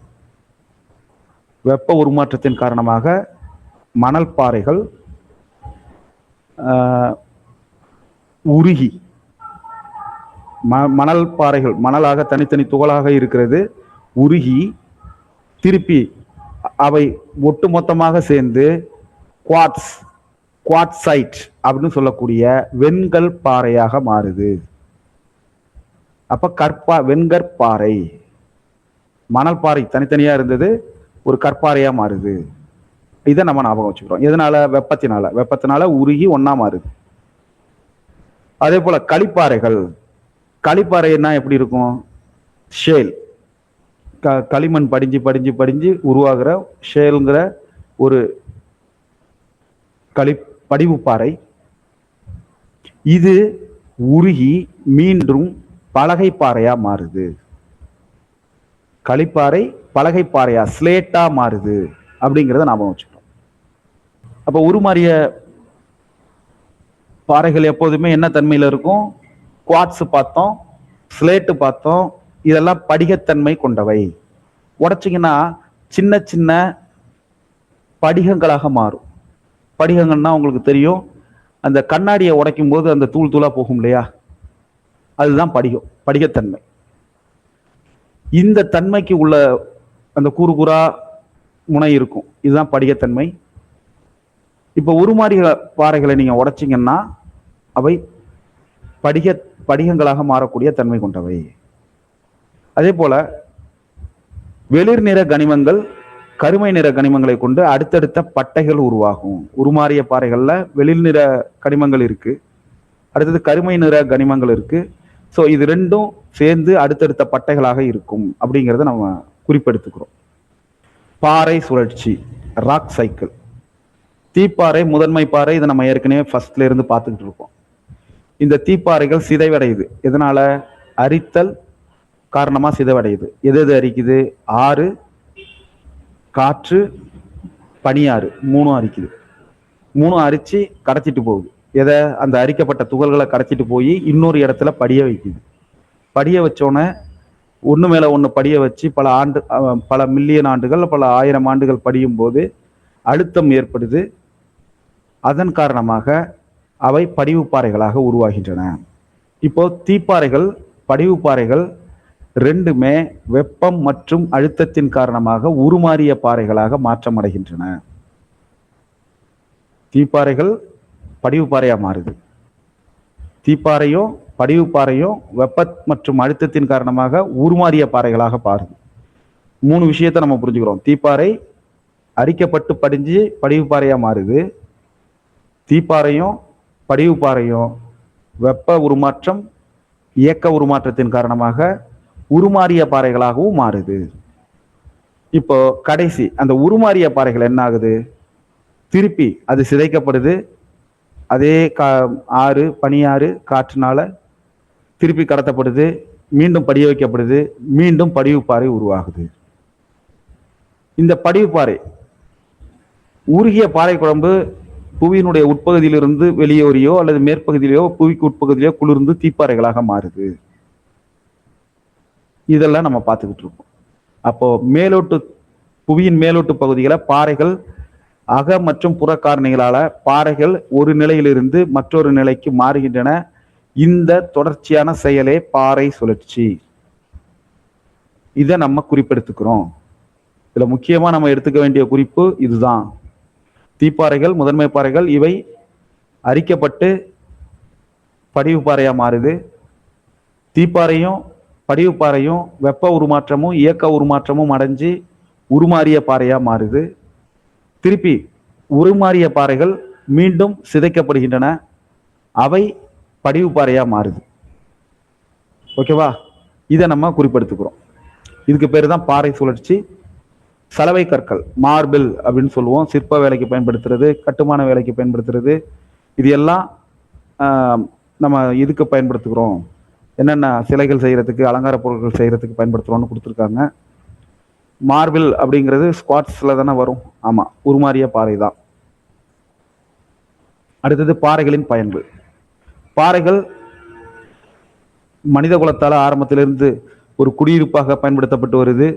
வெப்ப உருமாற்றத்தின் காரணமாக மணல் பாறைகள் உருகி, மணல் பாறைகள் மணலாக தனித்தனி துகளாக இருக்கிறது, உருகி திருப்பி அவை ஒட்டுமொத்தமாக சேர்ந்து குவாட்சைட் அப்படின்னு சொல்லக்கூடிய வெண்கல் பாறையாக மாறுது. அப்ப வெண்கற்பாறை, மணல் பாறை தனித்தனியா இருந்தது, ஒரு கற்பாறையா மாறுது. இதை நம்ம ஞாபகம் வச்சுக்கிறோம். எதனால? வெப்பத்தினால உருகி ஒன்னா மாறுது. அதே போல களிப்பாறைகள். களிப்பாறைன்னா எப்படி இருக்கும்? ஷேல், களிமண் படிஞ்சு படிஞ்சு படிஞ்சு உருவாகிற ஷேலுங்கிற ஒரு படிவு பாறை. இது உருகி மீண்டும் பலகை பாறையா மாறுது. களிப்பாறை பலகை பாறையா, ஸ்லேட்டா மாறுது அப்படிங்கிறத ஞாபகம் வச்சுக்கிறோம். அப்ப உருமாறிய பாறைகள் எப்போதுமே என்ன தன்மையில இருக்கும்? குவாட்ஸ் பார்த்தோம், ஸ்லேட்டு பார்த்தோம். இதெல்லாம் படிகத்தன்மை கொண்டவை. உடைச்சிங்கன்னா சின்ன சின்ன படிகங்களாக மாறும். படிகங்கள்னா உங்களுக்கு தெரியும், அந்த கண்ணாடியை உடைக்கும் போது அந்த தூள் தூளா போகும் இல்லையா, அதுதான் படிகத்தன்மை. இந்த தன்மைக்கு உள்ள அந்த கூறு கூறா முனை இருக்கும், இதுதான் படிகத்தன்மை. இப்போ உருமாறிய பாறைகளை நீங்க உடைச்சிங்கன்னா அவை படிகங்களாக மாறக்கூடிய தன்மை கொண்டவை. அதே போல வெளிர் நிற கனிமங்கள் கருமை நிற கனிமங்களை கொண்டு அடுத்தடுத்த பட்டைகள் உருவாகும். உருமாறிய பாறைகள்ல வெளிர் நிற கனிமங்கள் இருக்கு, அடுத்தது கருமை நிற கனிமங்கள் இருக்கு. ஸோ இது ரெண்டும் சேர்ந்து அடுத்தடுத்த பட்டைகளாக இருக்கும் அப்படிங்கிறத நம்ம குறிப்பெடுத்துக்கிறோம். பாறை சுழற்சி, ராக் சைக்கிள். தீப்பாறை, முதன்மை பாறை, இதை நம்ம ஏற்கனவே ஃபர்ஸ்ட்ல இருந்து பார்த்துக்கிட்டு இருக்கோம். இந்த தீப்பாறைகள் சிதைவடையுது. எதனால? அரித்தல் காரணமா சிதைவடையுது. எது எது அரிக்குது? ஆறு, காற்று, பனியாறு, மூணும் அரிக்குது. மூணும் அரிச்சு கரைச்சிட்டு போகுது. எதை? அந்த அரிக்கப்பட்ட துகள்களை கரைச்சிட்டு போய் இன்னொரு இடத்துல படிய வைக்குது. படிய வச்சோன்னே ஒன்று மேல ஒன்று படிய வச்சு பல மில்லியன் ஆண்டுகள், பல ஆயிரம் ஆண்டுகள் படியும் போது அழுத்தம் ஏற்படுது. அதன் காரணமாக அவை படிவு பாறைகளாக உருவாகின்றன. இப்போ தீப்பாறைகள், படிவு பாறைகள் ரெண்டுமே வெப்பம் மற்றும் அழுத்தத்தின் காரணமாக உருமாறிய பாறைகளாக மாற்றமடைகின்றன. தீப்பாறைகள் படிவு பாறையா மாறுது. தீப்பாறையும் படிவு பாறையும் வெப்ப மற்றும் அழுத்தத்தின் காரணமாக உருமாறிய பாறைகளாக மாறுது. மூணு விஷயத்தை நம்ம புரிஞ்சுக்கிறோம். தீப்பாறை அரிக்கப்பட்டு படிஞ்சு படிவு பாறையா மாறுது. தீப்பாறையும் படிவு பாறையும் வெப்ப உருமாற்றம், இயக்க உருமாற்றத்தின் காரணமாக உருமாறிய பாறைகளாகவும் மாறுது. இப்போ கடைசி அந்த உருமாறிய பாறைகள் என்ன ஆகுது? திருப்பி அது சிதைக்கப்படுது. அதே ஆறு, பனியாறு, காற்றுனால திருப்பி கடத்தப்படுது, மீண்டும் படிய வைக்கப்படுது, மீண்டும் படிவு பாறை உருவாகுது. இந்த படிவு பாறை உருகிய பாறை குழம்பு புவியினுடைய உட்பகுதியிலிருந்து வெளியேறியோ அல்லது மேற்பகுதியிலோ புவிக்கு உட்பகுதியிலோ குளிர்ந்து தீப்பாறைகளாக மாறுது. இதெல்லாம் நம்ம பார்த்துக்கிட்டு இருக்கோம். அப்போ புவியின் மேலோட்டு பகுதிகளை பாறைகள் அக மற்றும் புற காரணிகளால பாறைகள் ஒரு நிலையிலிருந்து மற்றொரு நிலைக்கு மாறுகின்றன. இந்த தொடர்ச்சியான செயலே பாறை சுழற்சி. இதை நம்ம குறிப்பெடுத்துக்கிறோம். இதுல முக்கியமா நம்ம எடுத்துக்க வேண்டிய குறிப்பு இதுதான். தீப்பாறைகள், முதன்மை பாறைகள், இவை அரிக்கப்பட்டு படிவு பாறையா மாறுது. தீப்பாறையும் படிவு பாறையும் வெப்ப உருமாற்றமும் இயக்க உருமாற்றமும் அடைஞ்சு உருமாறிய பாறையா மாறுது. திருப்பி உருமாறிய பாறைகள் மீண்டும் சிதைக்கப்படுகின்றன, அவை படிவு பாறையா மாறுது. ஓகேவா? இதை நம்ம குறிப்பெடுத்துக்கிறோம். இதுக்கு பேரு தான் பாறை சுழற்சி. சலவை கற்கள், மார்பிள் அப்படின்னு சொல்லுவோம், சிற்ப வேலைக்கு பயன்படுத்துறது, கட்டுமான வேலைக்கு பயன்படுத்துறது, இது எல்லாம் நம்ம இதுக்கு பயன்படுத்துகிறோம். என்னென்ன சிலைகள் செய்யறதுக்கு, அலங்கார பொருட்கள் செய்யறதுக்கு பயன்படுத்துறோம்னு கொடுத்துருக்காங்க. மார்பிள் அப்படிங்கிறது ஸ்குவாட்ஸ்ல தானே வரும். ஆமா, உருமாறிய பாறை தான். அடுத்தது பாறைகளின் பயன்கள். பாறைகள் மனித குலத்தால ஆரம்பத்திலிருந்து ஒரு குடியிருப்பாக பயன்படுத்தப்பட்டு வருது.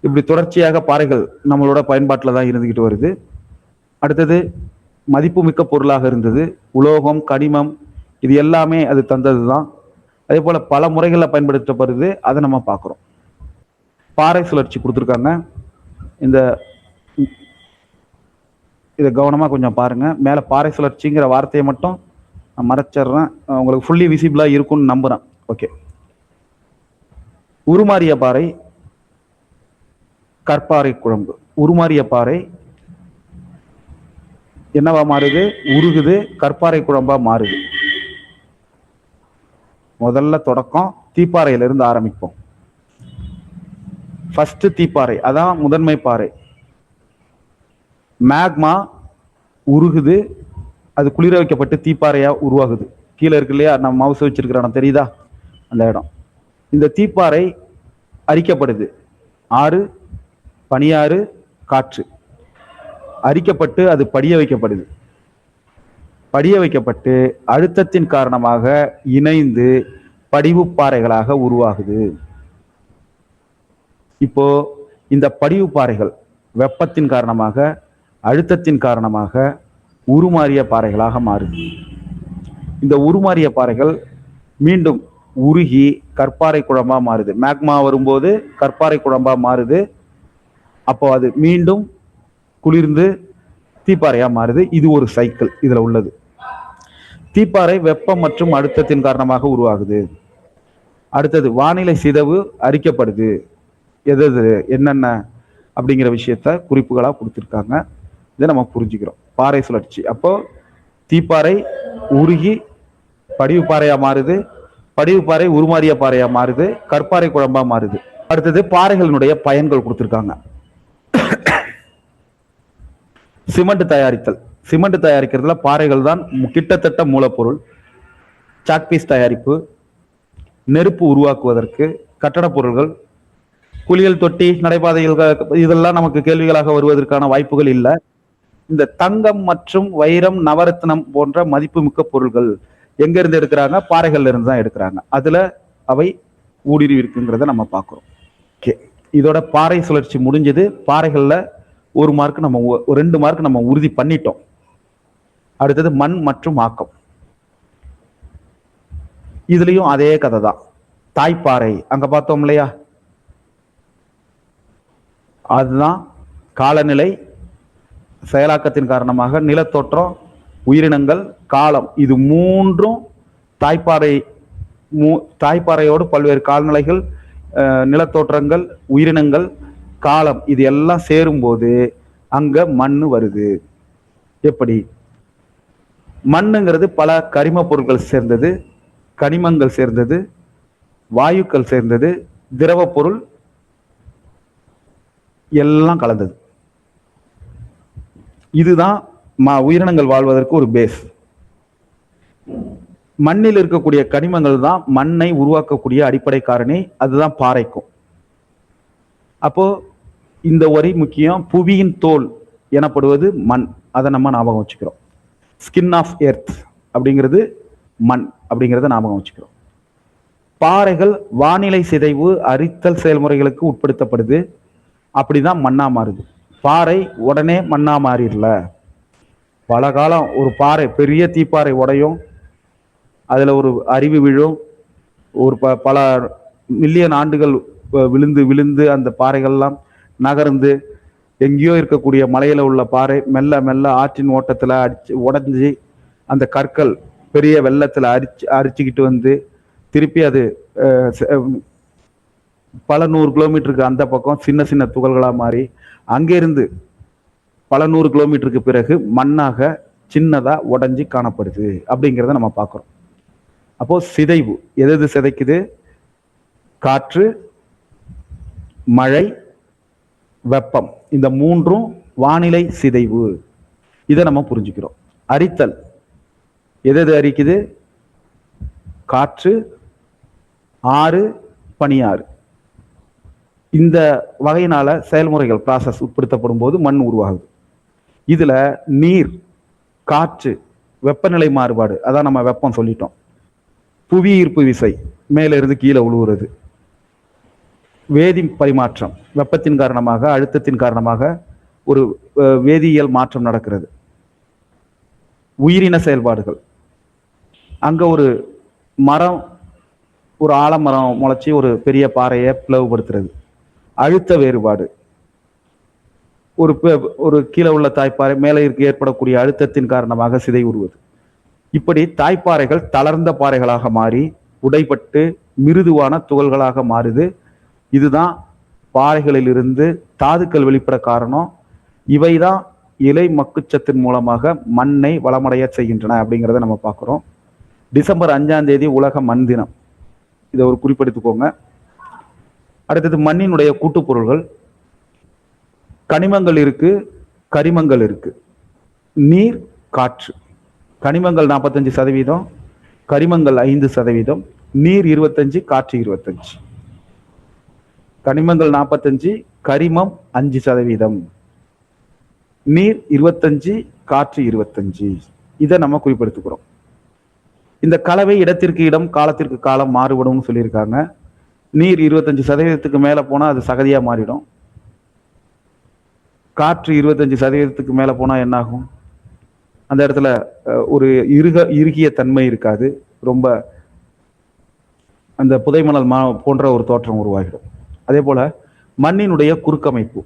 இப்படி தொடர்ச்சியாக பாறைகள் நம்மளோட பயன்பாட்டில் தான் இருந்துகிட்டு வருது. அடுத்தது மதிப்புமிக்க பொருளாக இருந்தது. உலோகம், கனிமம், இது எல்லாமே அது தந்தது தான். அதே போல பல முறைகளில் பயன்படுத்தப்படுது. அதை நம்ம பார்க்குறோம். பாறை சுழற்சி கொடுத்துருக்காங்க. இதை கவனமாக கொஞ்சம் பாருங்க. மேலே பாறை சுழற்சிங்கிற வார்த்தையை மட்டும் நான் மறைச்சிட்றேன், உங்களுக்கு ஃபுல்லி விசிபிளாக இருக்கும்னு நம்புகிறேன். ஓகே. உருமாறிய பாறை, கற்பாறை குழம்பு. உருமாறிய பாறை என்னவா மாறுது? உருகுது, கற்பாறை குழம்பா மாறுது. முதல்ல தொடக்கம் தீப்பாறையிலிருந்து ஆரம்பிப்போம். ஃபர்ஸ்ட் தீப்பாறை, அதான் முதன்மை பாறை. மேக்மா உருகுது, அது குளிர வைக்கப்பட்டு தீப்பாறையா உருவாகுது. கீழே இருக்கு இல்லையா, நம்ம மவுஸ் வச்சிருக்கிற இடம் தெரியுதா? அந்த இடம். இந்த தீப்பாறை அரிக்கப்படுது. ஆறு, பனியாறு, காற்று அரிக்கப்பட்டு அது படிய வைக்கப்படுது. படிய வைக்கப்பட்டு அழுத்தத்தின் காரணமாக இணைந்து படிவு பாறைகளாக உருவாகுது. இப்போ இந்த படிவு பாறைகள் வெப்பத்தின் காரணமாக, அழுத்தத்தின் காரணமாக உருமாறிய பாறைகளாக மாறுது. இந்த உருமாறிய பாறைகள் மீண்டும் உருகி கற்பாறை குழம்பா மாறுது. மேக்மா வரும்போது கற்பாறை குழம்பா மாறுது. அப்போ அது மீண்டும் குளிர்ந்து தீப்பாறையா மாறுது. இது ஒரு சைக்கிள் இதுல உள்ளது. தீப்பாறை வெப்பம் மற்றும் அழுத்தத்தின் காரணமாக உருவாகுது. அடுத்தது வானிலை சிதைவு அரிக்கப்படுது. எது என்னென்ன அப்படிங்கிற விஷயத்த குறிப்புகளா கொடுத்துருக்காங்க. இதை நம்ம புரிஞ்சுக்கிறோம். பாறை சுழற்சி அப்போ தீப்பாறை உருகி படிவு பாறையா மாறுது, படிவு பாறை உருமாறிய பாறையா மாறுது, கற்பாறை குழம்பா மாறுது. அடுத்தது பாறைகளினுடைய பயன்கள் கொடுத்துருக்காங்க. சிமெண்ட் தயாரித்தல். சிமெண்ட் தயாரிக்கிறதுல பாறைகள் தான் கிட்டத்தட்ட மூலப்பொருள். சாக்பீஸ் தயாரிப்பு, நெருப்பு உருவாக்குவதற்கு, கட்டடப் பொருள்கள், குளியல் தொட்டி, நடைபாதைகள், இதெல்லாம் நமக்கு கேள்விகளாக வருவதற்கான வாய்ப்புகள் இல்லை. இந்த தங்கம் மற்றும் வைரம், நவரத்னம் போன்ற மதிப்புமிக்க பொருள்கள் எங்க இருந்து எடுக்கிறாங்க? பாறைகள்ல இருந்து தான் எடுக்கிறாங்க. அதுல அவை ஊடுருவி இருக்குங்கிறத நம்ம பார்க்கிறோம். ஓகே, இதோட பாறை சுழற்சி முடிஞ்சது. பாறைகள்ல 1 மார்க் நம்ம 2 மார்க் நம்ம உறுதி பண்ணிட்டோம். அடுத்தது மண் மற்றும் ஆக்கம். இதுலயும் அதே கதை தான். தாய்ப்பாறை அங்க பார்த்தோம் இல்லையா? அதுதான் காலநிலை, செயலாக்கத்தின் காரணமாக நிலத்தோற்றம், உயிரினங்கள், காலம், இது 3ம் தாய்ப்பாறையோடு பல்வேறு கால்நிலைகள், நிலத்தோற்றங்கள், உயிரினங்கள், காலம், இது எல்லாம் சேரும்போது அங்க மண் வருது. எப்படி? மண்ணுங்கிறது பல கரிம பொருட்கள் சேர்ந்தது, கனிமங்கள் சேர்ந்தது, வாயுக்கள் சேர்ந்தது, திரவ பொருள் எல்லாம் கலந்தது. இதுதான் உயிரினங்கள் வாழ்வதற்கு ஒரு பேஸ். மண்ணில் இருக்கக்கூடிய கனிமங்கள் தான் மண்ணை உருவாக்கக்கூடிய அடிப்படை காரணி. அதுதான் பாறைக்கும். அப்போ இந்த வரி முக்கியம். புவியின் தோல் எனப்படுவது மண். அதை நம்ம ஞாபகம் வச்சுக்கிறோம். ஸ்கின் ஆஃப் எர்த் அப்படிங்கிறது மண் அப்படிங்கிறத ஞாபகம் வச்சுக்கிறோம். பாறைகள் வானிலை சிதைவு, அரித்தல் செயல்முறைகளுக்கு உட்படுத்தப்படுது. அப்படிதான் மண்ணா மாறுது. பாறை உடனே மண்ணா மாறிடல. பல காலம் ஒரு பாறை, பெரிய தீப்பாறை உடையும், அதுல ஒரு அருவி விழும், ஒரு பல மில்லியன் ஆண்டுகள் விழுந்து விழுந்து அந்த பாறைகள்லாம் நகர்ந்து எங்கேயோ இருக்கக்கூடிய மலையில உள்ள பாறை மெல்ல மெல்ல ஆற்றின் ஓட்டத்துல உடைஞ்சி அந்த கற்கள் பெரிய வெள்ளத்துல அரிச்சுக்கிட்டு வந்து திருப்பி அது பல 100 கிலோமீட்டருக்கு அந்த பக்கம் சின்ன சின்ன துகள்களா மாறி அங்கிருந்து பல 100 கிலோமீட்டருக்கு பிறகு மண்ணாக சின்னதா உடைஞ்சி காணப்படுது அப்படிங்கிறத நம்ம பார்க்கிறோம். அப்போ சிதைவு எது சிதைக்குது? காற்று, மழை, வெப்பம், இந்த 3ம் வானிலை சிதைவு. இதை நம்ம புரிஞ்சுக்கிறோம். அரித்தல் எது அரிக்குது? காற்று, ஆறு, பனியாறு. இந்த வகையினால செயல்முறைகள் ப்ராசஸ் உட்படுத்தப்படும் போது மண் உருவாகுது. இதுல நீர், காற்று, வெப்பநிலை மாறுபாடு, அதான் நம்ம வெப்பம் சொல்லிட்டோம். புவி ஈர்ப்பு விசை, மேல இருந்து கீழே உழுவுறது, வேதி பரிமாற்றம், வெப்பத்தின் காரணமாக, அழுத்தத்தின் காரணமாக ஒரு வேதியியல் மாற்றம் நடக்கிறது. உயிரின செயல்பாடுகள், அங்க ஒரு மரம், ஒரு ஆலமரம் முளைச்சி ஒரு பெரிய பாறையை பிளவுபடுத்துறது. அழுத்த வேறுபாடு, ஒரு கீழே உள்ள தாய்ப்பாறை மேலே ஏற்படக்கூடிய அழுத்தத்தின் காரணமாக சிதைவுறுவது. இப்படி தாய்ப்பாறைகள் தளர்ந்த பாறைகளாக மாறி உடைப்பட்டு மிருதுவான துகள்களாக மாறுது. இதுதான் பாறைகளிலிருந்து தாதுக்கள் வெளிப்பட காரணம். இவைதான் இலை மக்குச்சத்தின் மூலமாக மண்ணை வளமடைய செய்கின்றன அப்படிங்கிறத நம்ம பார்க்கிறோம். டிசம்பர் 5ஆம் தேதி உலக மண் தினம். இதை ஒரு குறிப்பெடுத்துக்கோங்க. அடுத்தது மண்ணினுடைய கூட்டுப்பொருள்கள். கனிமங்கள் இருக்கு, கரிமங்கள் இருக்கு. நீர், காற்று. கனிமங்கள் 45%, கரிமங்கள் 5%, நீர் 25%, காற்று 25%. கனிமங்கள் 45%, கரிமம் 5%, நீர் 25%, காற்று 25%. இதை நம்ம குறிப்பெடுத்துக்கிறோம். இந்த கலவை இடத்திற்கு இடம், காலத்திற்கு காலம் மாறுபடும் சொல்லியிருக்காங்க. நீர் 25% மேல போனா அது சகதியா மாறிடும். காற்று 25% மேல போனா என்ன ஆகும்? அந்த இடத்துல ஒரு இறுகிய தன்மை இருக்காது. ரொம்ப அந்த புதைமணல் போன்ற ஒரு தோற்றம் உருவாகிடும். அதே போல மண்ணினுடைய குறுக்கமைப்பு.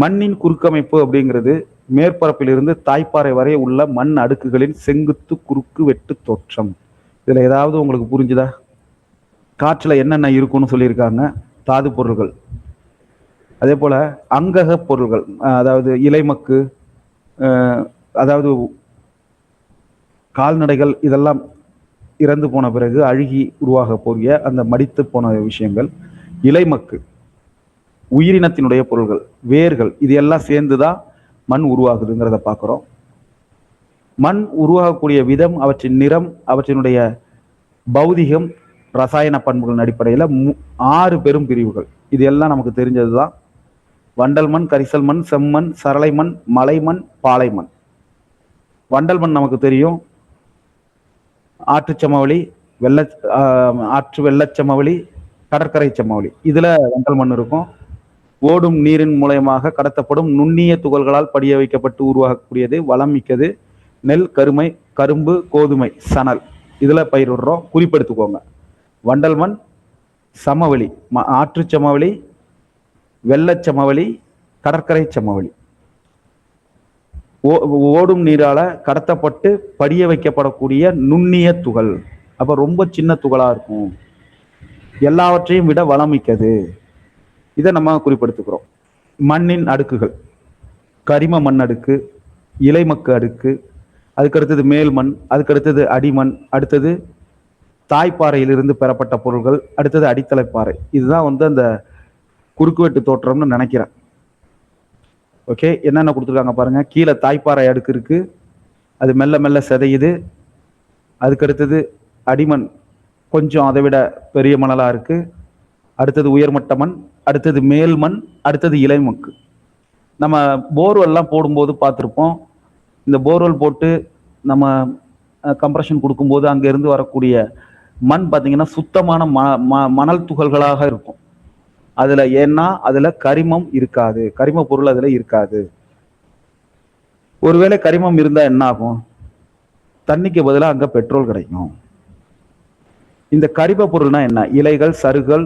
மண்ணின் குறுக்கமைப்பு அப்படிங்கிறது மேற்பரப்பிலிருந்து தாய்ப்பாறை வரை உள்ள மண் அடுக்குகளின் செங்குத்து குறுக்கு வெட்டு தோற்றம். இதுல ஏதாவது உங்களுக்கு புரிஞ்சுதா? காற்றுல என்னென்ன இருக்கும்னு சொல்லியிருக்காங்க. தாது பொருள்கள், அதே போல அங்கக பொருள்கள், அதாவது இலைமக்கு, அதாவது கால்நடைகள் இதெல்லாம் இறந்து போன பிறகு அழுகி உருவாக போகிய அந்த மடித்து போன விஷயங்கள், இலைமக்கு, உயிரினத்தினுடைய பொருள்கள், வேர்கள், இது எல்லாம் சேர்ந்துதான் மண் உருவாகுதுங்கிறத பார்க்கிறோம். மண் உருவாகக்கூடிய விதம், அவற்றின் நிறம், அவற்றினுடைய பௌதிகம், ரசாயன பண்புகளின் அடிப்படையில் 6 பெரும் பிரிவுகள். இது எல்லாம் நமக்கு தெரிஞ்சதுதான். வண்டல் மண், கரிசல் மண், செம்மண், சரளை மண், மலைமண், பாலைமண். வண்டல் மண் நமக்கு தெரியும். ஆற்றுச்சமவெளி, ஆற்று வெள்ளச்சமவெளி, கடற்கரை சமவெளி, இதுல வண்டல் மண் இருக்கும். ஓடும் நீரின் மூலயமாக கடத்தப்படும் நுண்ணிய துகள்களால் படிய வைக்கப்பட்டு உருவாகக்கூடியது, வளம் மிக்கது. நெல், கரும்பு, கோதுமை, சணல், இதுல பயிரிடுறோம். குறிப்பெடுத்துக்கோங்க. வண்டல் மண், சமவெளி, ஆற்று சமவெளி, வெள்ளச்சமவெளி, கடற்கரை சமவெளி. ஓடும் நீரால கடத்தப்பட்டு படிய வைக்கப்படக்கூடிய நுண்ணிய துகள். அப்ப ரொம்ப சின்ன துகளா இருக்கும், எல்லாவற்றையும் விட வளமிக்கது. இதை நம்ம குறிப்பிடுத்துக்கிறோம். மண்ணின் அடுக்குகள்: கரிம மண் அடுக்கு, இலைமக்கு அடுக்கு, அதுக்கடுத்தது மேல் மண், அதுக்கடுத்தது அடிமண், அடுத்தது தாய்ப்பாறையிலிருந்து பெறப்பட்ட பொருள்கள், அடுத்தது அடித்தலைப்பாறை. இதுதான் அந்த குறுக்குவெட்டு தோற்றம்னு நினைக்கிறேன். ஓகே, என்னென்ன கொடுத்துருக்காங்க பாருங்க. கீழே தாய்ப்பாறை அடுக்கு இருக்கு, அது மெல்ல மெல்ல சிதையுது. அதுக்கடுத்தது அடிமண், கொஞ்சம் அதை விட பெரிய மணலா இருக்கு. அடுத்தது உயர்மட்ட மண், அடுத்தது மேல் மண், அடுத்தது இலைமக்கு. நம்ம போர்வெல்லாம் போடும்போது பார்த்துருப்போம். இந்த போர்வெல் போட்டு நம்ம கம்ப்ரஷன் கொடுக்கும்போது அங்கிருந்து வரக்கூடிய மண் பார்த்தீங்கன்னா சுத்தமான மணல் துகள்களாக இருக்கும். அதுல ஏன்னா அதுல கரிமம் இருக்காது, கரிம பொருள் அதுல இருக்காது. ஒருவேளை கரிமம் இருந்தா என்ன ஆகும்? தண்ணிக்கு பதிலாக அங்க பெட்ரோல் கிடைக்கும். இந்த கரிம பொருள்னா என்ன? இலைகள், சருகள்,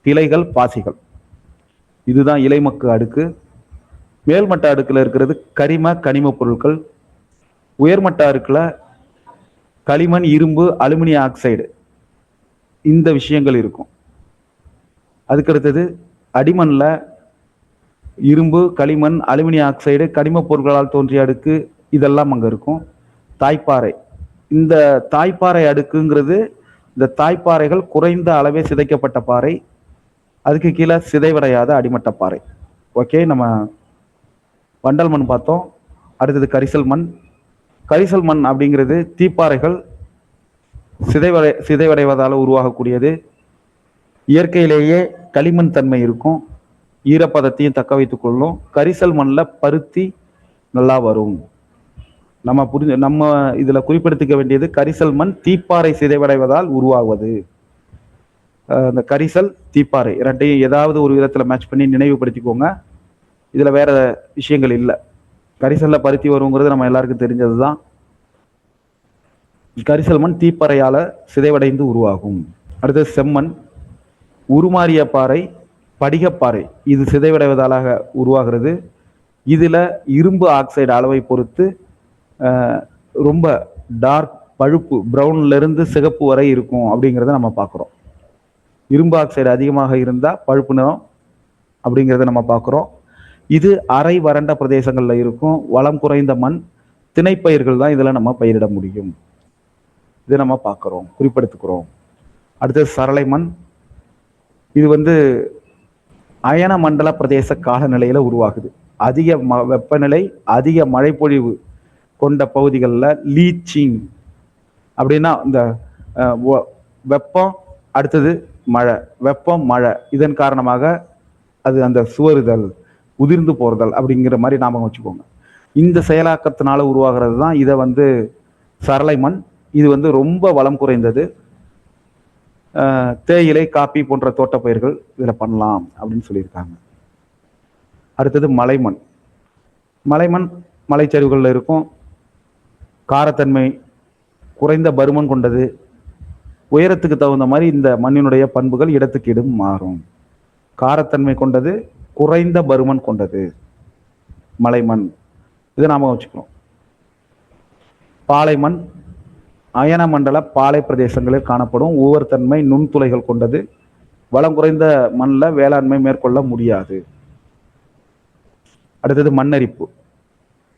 கிளைகள், பாசிகள். இதுதான் இலைமக்கு அடுக்கு. மேல்மட்ட அடுக்குல இருக்கிறது கனிம பொருட்கள். உயர்மட்ட அடுக்குல களிமண், இரும்பு, அலுமினிய ஆக்சைடு, இந்த விஷயங்கள் இருக்கும். அதுக்கடுத்தது அடிமண்ல இரும்பு, களிமண், அலுமினிய ஆக்சைடு, கனிம பொருட்களால் தோன்றிய அடுக்கு, இதெல்லாம் அங்க இருக்கும். தாய்ப்பாறை, இந்த தாய்ப்பாறை அடுக்குங்கிறது, இந்த தாய்ப்பாறைகள் குறைந்த அளவே சிதைக்கப்பட்ட பாறை, அதுக்கு கீழே சிதைவடையாத அடிமட்ட பாறை. ஓகே, நம்ம வண்டல் மண் பார்த்தோம். அடுத்தது கரிசல் மண். கரிசல் மண் அப்படிங்கிறது தீப்பாறைகள் சிதைவடைவதால் உருவாகக்கூடியது. இயற்கையிலேயே களிமண் தன்மை இருக்கும், ஈரப்பதத்தையும் தக்க வைத்துக் கொள்ளும். கரிசல் மண்ணில் பருத்தி நல்லா வரும். நம்ம இதுல குறிப்பிடுத்திக்க வேண்டியது, கரிசல் மண் தீப்பாறை சிதைவடைவதால் உருவாகுவது. அந்த கரிசல், தீப்பாறை இரண்டையும் ஏதாவது ஒரு விதத்துல மேட்ச் பண்ணி நினைவுபடுத்திக்கோங்க. இதுல வேற விஷயங்கள் இல்லை. கரிசல்ல பருத்தி வருங்கிறது நம்ம எல்லாருக்கும் தெரிஞ்சதுதான். கரிசல் மண் தீப்பாறையால சிதைவடைந்து உருவாகும். அடுத்தது செம்மண், உருமாறிய பாறை, படிகப்பாறை, இது சிதைவடைவதால உருவாகிறது. இதுல இரும்பு ஆக்சைடு அளவை பொறுத்து ரொம்ப டார்க் பழுப்பு, பிரவுன்ல இருந்து சிகப்பு வரை இருக்கும் அப்படிங்கிறத நம்ம பார்க்குறோம். இரும்பு ஆக்சைடு அதிகமாக இருந்தால் பழுப்பு நிறம் அப்படிங்கிறத நம்ம பார்க்குறோம். இது அரை வறண்ட பிரதேசங்கள்ல இருக்கும். வளம் குறைந்த மண், திணைப்பயிர்கள் தான் இதில் நம்ம பயிரிட முடியும். இதை நம்ம பார்க்குறோம், குறிப்பெடுத்துக்கிறோம். அடுத்தது சரளை மண். இது அயன மண்டல பிரதேச காலநிலையில உருவாகுது. அதிக வெப்பநிலை, அதிக மழைப்பொழிவு கொண்ட பகுதிகளில் லீச்சிங் அப்படின்னா இந்த வெப்பம், அடுத்தது மழை, வெப்பம், மழை, இதன் காரணமாக அது அந்த சுவறுதல், உதிர்ந்து போறதல் அப்படிங்கிற மாதிரி நாம வச்சுக்கோங்க. இந்த செயலாக்கத்தினால உருவாகிறது தான் இதை சரளை மண். இது ரொம்ப வளம் குறைந்தது. தேயிலை, காப்பி போன்ற தோட்டப்பயிர்கள் இதில் பண்ணலாம் அப்படின்னு சொல்லியிருக்காங்க. அடுத்தது மலைமண். மலைமண் மலைச்சரிவுகளில் இருக்கும். காரத்தன்மை, குறைந்த பருமன் கொண்டது. உயரத்துக்கு தகுந்த மாதிரி இந்த மண்ணினுடைய பண்புகள் இடத்துக்கு இடம் மாறும். காரத்தன்மை கொண்டது, குறைந்த பருமன் கொண்டது மலை மண். இதை நாம வச்சுக்கணும். பாலை மண் அயன மண்டல பாலை பிரதேசங்களில் காணப்படும். ஊவர்த்தன்மை, நுண்துளைகள் கொண்டது. வளம் குறைந்த மண்ணில் வேளாண்மை மேற்கொள்ள முடியாது. அடுத்தது மண்ணரிப்பு.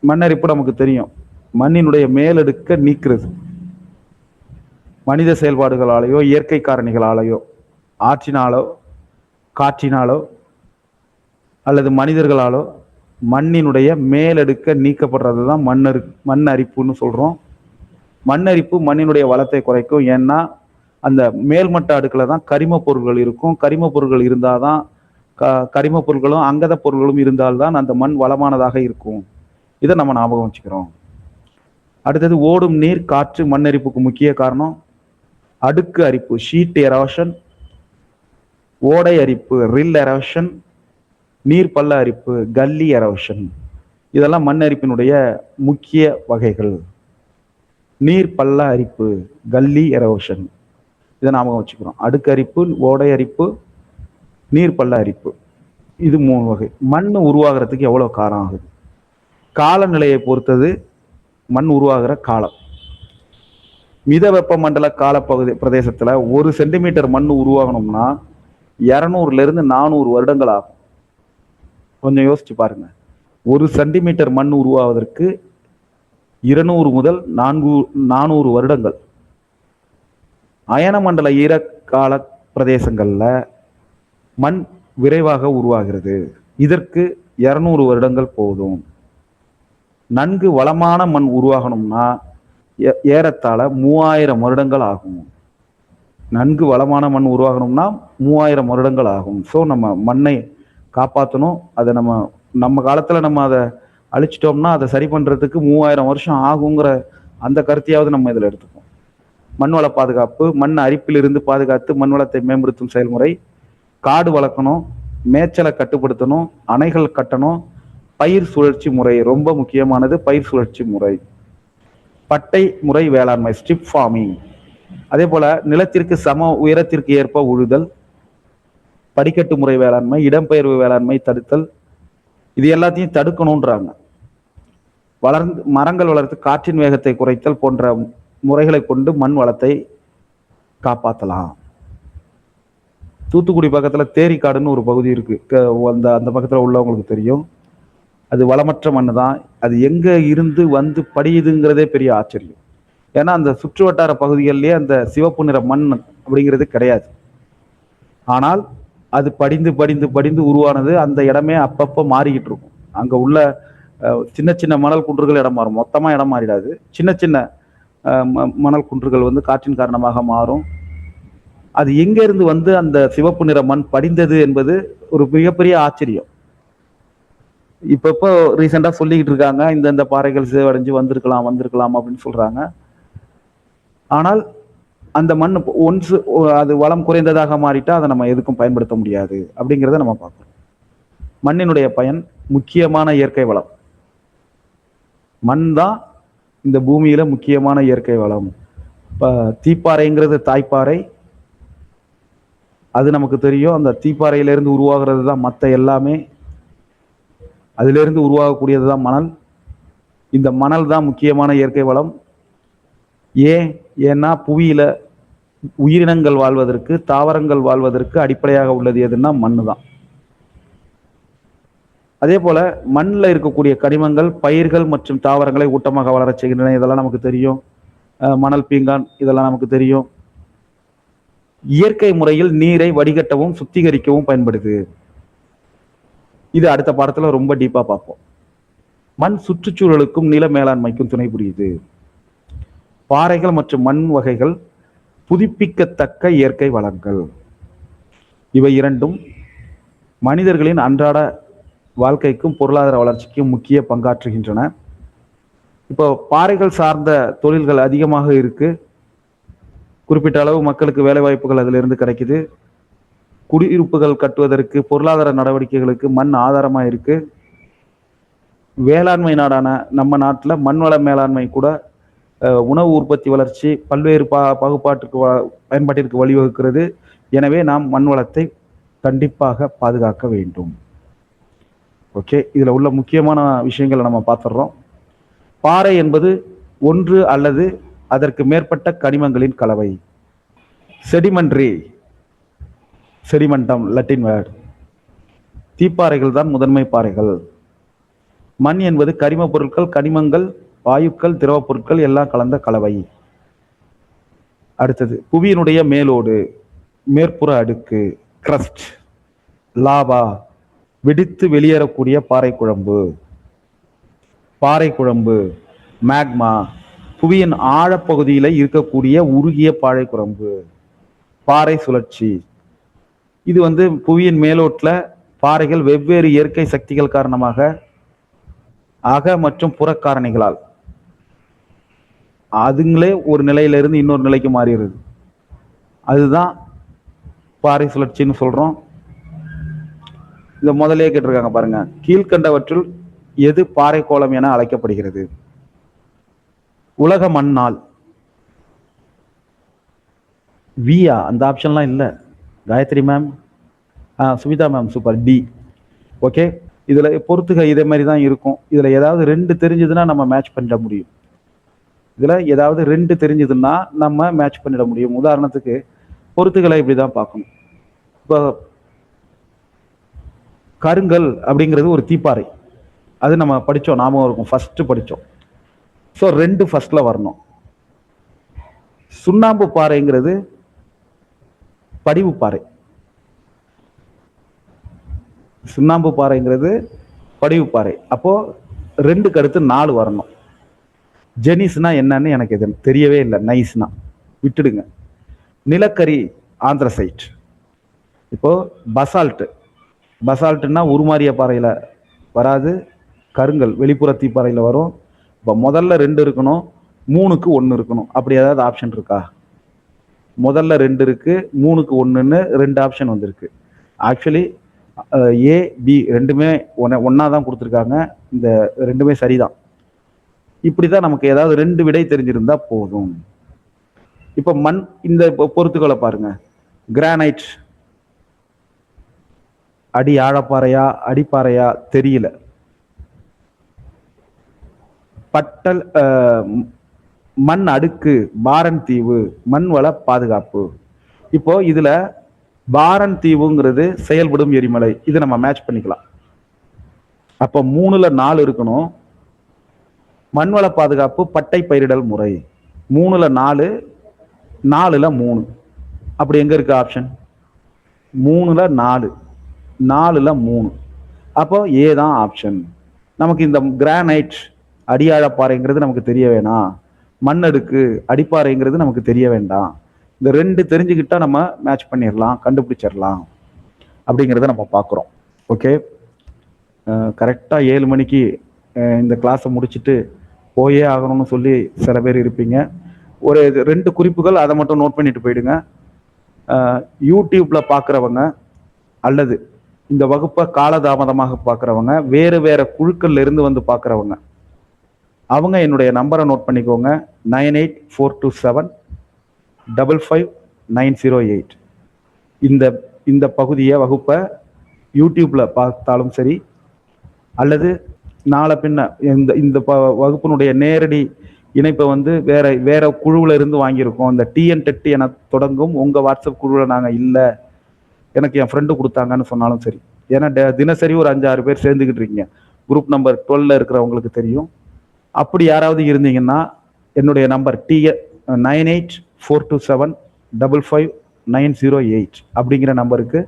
மண்ணரிப்பு நமக்கு தெரியும், மண்ணினுடைய மேலடுக்க நீக்கிறது. மனித செயல்பாடுகளாலேயோ இயற்கை காரணிகளாலேயோ, ஆற்றினாலோ காற்றினாலோ அல்லது மனிதர்களாலோ மண்ணினுடைய மேலடுக்க நீக்கப்படுறது தான் மண் அரிப்புன்னு சொல்றோம். மண்ணரிப்பு மண்ணினுடைய வளத்தை குறைக்கும். ஏன்னா அந்த மேல்மட்ட அடுக்கில் தான் கரிம பொருள்கள் இருக்கும். கரிம பொருள்கள் இருந்தாதான் கரிம பொருட்களும் அங்கத பொருள்களும் இருந்தால்தான் அந்த மண் வளமானதாக இருக்கும். இதை நம்ம ஞாபகம் வச்சுக்கிறோம். அடுத்தது ஓடும் நீர், காற்று மண்ணரிப்புக்கு முக்கிய காரணம். அடுக்கு அரிப்பு, ஷீட் எரோஷன். ஓடை அரிப்பு, ரில் எரோஷன். நீர் பள்ள அரிப்பு, கல்லி எரோஷன். இதெல்லாம் மண் அரிப்பினுடைய முக்கிய வகைகள். நீர் பள்ள அரிப்பு, கல்லி எரோஷன், இதை ஞாபகம் வச்சுக்கிறோம். அடுக்கு அரிப்பு, ஓடை அரிப்பு, நீர் பள்ள அரிப்பு, இது 3 வகை. மண் உருவாகிறதுக்கு எவ்வளவு காலம் ஆகுது? காலநிலையை பொறுத்தது மண் உருவாகிற காலம். மித வெப்பமண்டல காலப்பகுதி பிரதேசத்துல 1 சென்டிமீட்டர் மண் உருவாகணும்னா 200 - 400 வருடங்கள் ஆகும். கொஞ்சம் யோசிச்சு பாருங்க. 1 சென்டிமீட்டர் மண் உருவாவதற்கு 200 முதல் 400 வருடங்கள். அயன மண்டல ஈரக்கால பிரதேசங்கள்ல மண் விரைவாக உருவாகிறது. இதற்கு 200 வருடங்கள் போதும். நன்கு வளமான மண் உருவாகணும்னா ஏறத்தாழ 3000 வருடங்கள் ஆகும். நன்கு வளமான மண் உருவாகணும்னா 3000 வருடங்கள் ஆகும். ஸோ நம்ம மண்ணை காப்பாற்றணும். அதை நம்ம காலத்துல நம்ம அதை அழிச்சிட்டோம்னா அதை சரி பண்றதுக்கு 3000 வருஷம் ஆகுங்கிற அந்த கருத்தையாவது நம்ம இதில் எடுத்துப்போம். மண்வள பாதுகாப்பு, மண் அரிப்பிலிருந்து பாதுகாத்து மண் வளத்தை மேம்படுத்தும் செயல்முறை. காடு வளர்க்கணும், மேய்ச்சலை கட்டுப்படுத்தணும், அணைகள் கட்டணும். பயிர் சுழற்சி முறை ரொம்ப முக்கியமானது. பயிர் சுழற்சி முறை, பட்டை முறை வேளாண்மை, ஸ்ட்ரிப் ஃபார்மிங். அதே போல நிலத்திற்கு சம உயரத்திற்கு ஏற்ப உழுதல், படிக்கட்டு முறை வேளாண்மை, இடம்பெயர்வு வேளாண்மை தடுத்தல். இது எல்லாத்தையும் தடுக்கணும்ன்றாங்க. மரங்கள் வளர்த்து காற்றின் வேகத்தை குறைத்தல் போன்ற முறைகளை கொண்டு மண் வளத்தை காப்பாற்றலாம். தூத்துக்குடி பக்கத்துல தேரிக்காடுன்னு ஒரு பகுதி இருக்கு. அந்த பக்கத்துல உள்ளவங்களுக்கு தெரியும். அது வளமற்ற மண் தான். அது எங்க இருந்து வந்து படியுதுங்கிறதே பெரிய ஆச்சரியம். ஏன்னா அந்த சுற்று வட்டார பகுதிகளிலேயே அந்த சிவப்பு நிற மண் அப்படிங்கிறது கிடையாது. ஆனால் அது படிந்து படிந்து படிந்து உருவானது. அந்த இடமே அப்பப்போ மாறிக்கிட்டு இருக்கும். அங்க உள்ள சின்ன சின்ன மணல் குன்றுகள் இடம் மாறும். மொத்தமா இடம் மாறிடாது. சின்ன சின்ன மணல் குன்றுகள் வந்து காற்றின் காரணமாக மாறும். அது எங்க இருந்து வந்து அந்த சிவப்பு நிற மண் படிந்தது என்பது ஒரு மிகப்பெரிய ஆச்சரியம். இப்போ ரீசெண்டா சொல்லிக்கிட்டு இருக்காங்க, இந்த பாறைகள் சேவடைஞ்சு வந்திருக்கலாம் அப்படின்னு சொல்றாங்க. ஆனால் அந்த மண் ஒன்ஸ் அது வளம் குறைந்ததாக மாறிட்டா அதை நம்ம எதுக்கும் பயன்படுத்த முடியாது அப்படிங்கிறத நம்ம பார்க்கணும். மண்ணினுடைய பயன், முக்கியமான இயற்கை வளம். மண் தான் இந்த பூமியில முக்கியமான இயற்கை வளம். இப்போ தீப்பாறைங்கிறது தாய்ப்பாறை, அது நமக்கு தெரியும். அந்த தீப்பாறையிலிருந்து உருவாகிறது தான் மற்ற எல்லாமே. அதிலிருந்து உருவாகக்கூடியது தான் மணல். இந்த மணல் தான் முக்கியமான இயற்கை வளம். ஏன்னா புவியில உயிரினங்கள் வாழ்வதற்கு, தாவரங்கள் வாழ்வதற்கு அடிப்படையாக உள்ளது எதுன்னா மண்ணு தான். அதே போல மண்ணில் இருக்கக்கூடிய கனிமங்கள் பயிர்கள் மற்றும் தாவரங்களை ஊட்டமாக வளரச் செய்கின்றன. இதெல்லாம் நமக்கு தெரியும். மணல் பீங்கான், இதெல்லாம் நமக்கு தெரியும். இயற்கை முறையில் நீரை வடிகட்டவும் சுத்திகரிக்கவும் பயன்படுது. இது அடுத்த பாடத்துல ரொம்ப டீப்பா பார்ப்போம். மண் சுற்றுச்சூழலுக்கும் நில மேலாண்மைக்கும் துணை புரியுது. பாறைகள் மற்றும் மண் வகைகள் புதுப்பிக்கத்தக்க இயற்கை வளங்கள். இவை இரண்டும் மனிதர்களின் அன்றாட வாழ்க்கைக்கும் பொருளாதார வளர்ச்சிக்கும் முக்கிய பங்காற்றுகின்றன. இப்போ பாறைகள் சார்ந்த தொழில்கள் அதிகமாக இருக்கு. குறிப்பிட்ட அளவு மக்களுக்கு வேலை வாய்ப்புகள் அதிலிருந்து கிடைக்குது. குடியிருப்புகள் கட்டுவதற்கு, பொருளாதார நடவடிக்கைகளுக்கு மண் ஆதாரமா இருக்கு. வேளாண்மை நாடான நம்ம நாட்டில் மண்வள மேலாண்மை கூட உணவு உற்பத்தி வளர்ச்சி பல்வேறு பகுப்பாட்டிற்கு பயன்பாட்டிற்கு வழிவகுக்கிறது. எனவே நாம் மண் வளத்தை கண்டிப்பாக பாதுகாக்க வேண்டும். ஓகே, இதில் உள்ள முக்கியமான விஷயங்களை நம்ம பார்த்துடுறோம். பாறை என்பது ஒன்று அல்லது அதற்கு மேற்பட்ட கனிமங்களின் கலவை. Sedimentary, செடிமெண்டம் லட்டின் word. தீப்பாறைகள் தான் முதன்மை பாறைகள். மண் என்பது கரிம பொருட்கள், கனிமங்கள், வாயுக்கள், திரவ பொருட்கள் எல்லாம் கலந்த கலவை. அடுத்தது புவியினுடைய மேலோடு, மேற்புற அடுக்கு, கிரஸ்ட், லாவா, வெடித்து வெளியேறக்கூடிய பாறை குழம்பு. பாறை குழம்பு, மேக்மா, புவியின் ஆழப்பகுதியில் இருக்கக்கூடிய உருகிய பாறை குழம்பு. பாறை சுழற்சி, இது புவியின் மேலோட்டில் பாறைகள் வெவ்வேறு இயற்கை சக்திகள் காரணமாக அக மற்றும் புற காரணிகளால் அதுங்களே ஒரு நிலையிலிருந்து இன்னொரு நிலைக்கு மாறிடுது. அதுதான் பாறை சுழற்சின்னு சொல்றோம். இதை முதலே கேட்டிருக்காங்க பாருங்க, கீழ்கண்டவற்றுள் எது பாறை கோளம் என அழைக்கப்படுகிறது? உலக மண்ணால். வியா, அந்த ஆப்ஷன்லாம் இல்லை. Gayathri ma'am, Sumitha ma'am, super. டி. ஓகே, இதுல பொறுத்துக இதே மாதிரி தான் இருக்கும். இதுல ஏதாவது 2 தெரிஞ்சதுன்னா நம்ம மேட்ச் பண்ணிட முடியும். இதுல ஏதாவது 2 தெரிஞ்சதுன்னா நம்ம மேட்ச் பண்ணிட முடியும். உதாரணத்துக்கு பொறுத்துகளை இப்படிதான் பார்க்கணும். இப்போ கருங்கல் அப்படிங்கிறது ஒரு தீப்பாறை, அது நம்ம படிச்சோம், ஞாபகம் இருக்கும், ஃபர்ஸ்ட் படிச்சோம். ஸோ 2 ஃபர்ஸ்ட்ல வரணும். சுண்ணாம்பு பாறைங்கிறது படிவு பாறை. சுண்ணாம்பு பாறைங்கிறது படிவு பாறை. அப்போ 2க்கு அடுத்து 4 வரணும். ஜெனிஸ்னா என்னன்னு எனக்கு இது தெரியவே இல்லை. நைஸ்னா விட்டுடுங்க. நிலக்கரி, ஆந்திரசைட். இப்போ பசால்ட், பசால்ட்னா உருமாறிய பாறையில வராது, கருங்கல் வெளிப்புற தீப்பாறையில வரும். இப்போ முதல்ல 2 இருக்கணும், 3க்கு 1 இருக்கணும். அப்படி ஏதாவது ஆப்ஷன் இருக்கா? முதல்ல 2 இருக்கு, 3க்கு 1ன்னு 2 ஆப்ஷன் வந்திருக்கு. ஆக்சுவலி ஏ, பி ரெண்டுமே ஒன்னா தான் கொடுத்துருக்காங்க. இந்த 2மே சரிதான். இப்படிதான் நமக்கு ஏதாவது 2 விடை தெரிஞ்சிருந்தா போதும். இப்ப மண், இந்த பொறுத்துக்களை பாருங்க. கிரானைட் அடி ஆழப்பாறையா அடிப்பாறையா தெரியல. பட்டல், மண் அடுக்கு, பாரன் தீவு, மண் வள பாதுகாப்பு. இப்போ இதுல பாரன் தீவுங்கிறது செயல்படும் எரிமலை, இதை நம்ம மேட்ச் பண்ணிக்கலாம். அப்ப 3ல 4 இருக்கணும். மண்வள பாதுகாப்பு, பட்டை பயிரிடல் முறை. 3ல 4, 4ல 3. அப்படி எங்க இருக்கு ஆப்ஷன்? 3ல 4, 4ல 3. அப்போ ஏ தான் ஆப்ஷன். நமக்கு இந்த கிரானைட் அடியாழப்பாறைங்கிறது நமக்கு தெரிய வேணாம், மண்ணடுக்கு அடிப்பாறைங்கிறது நமக்கு தெரிய வேண்டாம். இந்த 2 தெரிஞ்சுக்கிட்டா நம்ம மேட்ச் பண்ணிடலாம், கண்டுபிடிச்சிடலாம். அப்படிங்கிறத நம்ம பார்க்குறோம். ஓகே, கரெக்டாக 7 மணிக்கு இந்த கிளாஸை முடிச்சுட்டு போயே ஆகணும்னு சொல்லி சில பேர் இருப்பீங்க. ஒரு 2 குறிப்புகள், அதை மட்டும் நோட் பண்ணிட்டு போயிடுங்க. யூடியூப்ல பார்க்குறவங்க அல்லது இந்த வகுப்பை காலதாமதமாக பார்க்குறவங்க, வேறு வேற குழுக்கள்ல இருந்து வந்து பார்க்குறவங்க, அவங்க என்னுடைய நம்பரை நோட் பண்ணிக்கோங்க. 9842755908. இந்த பகுதியை வகுப்பை யூடியூப்ல பார்த்தாலும் சரி, அல்லது நாளை பின்ன இந்த வகுப்பினுடைய நேரடி இணைப்பை வேற குழுவில் இருந்து வாங்கியிருக்கோம். இந்த TN-TET என தொடங்கும் உங்க வாட்ஸ்அப் குழுவில் நாங்கள் இல்லை, எனக்கு என் ஃப்ரெண்டு கொடுத்தாங்கன்னு சொன்னாலும் சரி. ஏன்னா தினசரி ஒரு 5-6 பேர் சேர்ந்துக்கிட்டு இருக்கீங்க. குரூப் நம்பர் 12 இருக்கிறவங்களுக்கு தெரியும். அப்படி யாராவது இருந்தீங்கன்னா என்னுடைய நம்பர் TN98427555908 அப்படிங்கிற நம்பருக்கு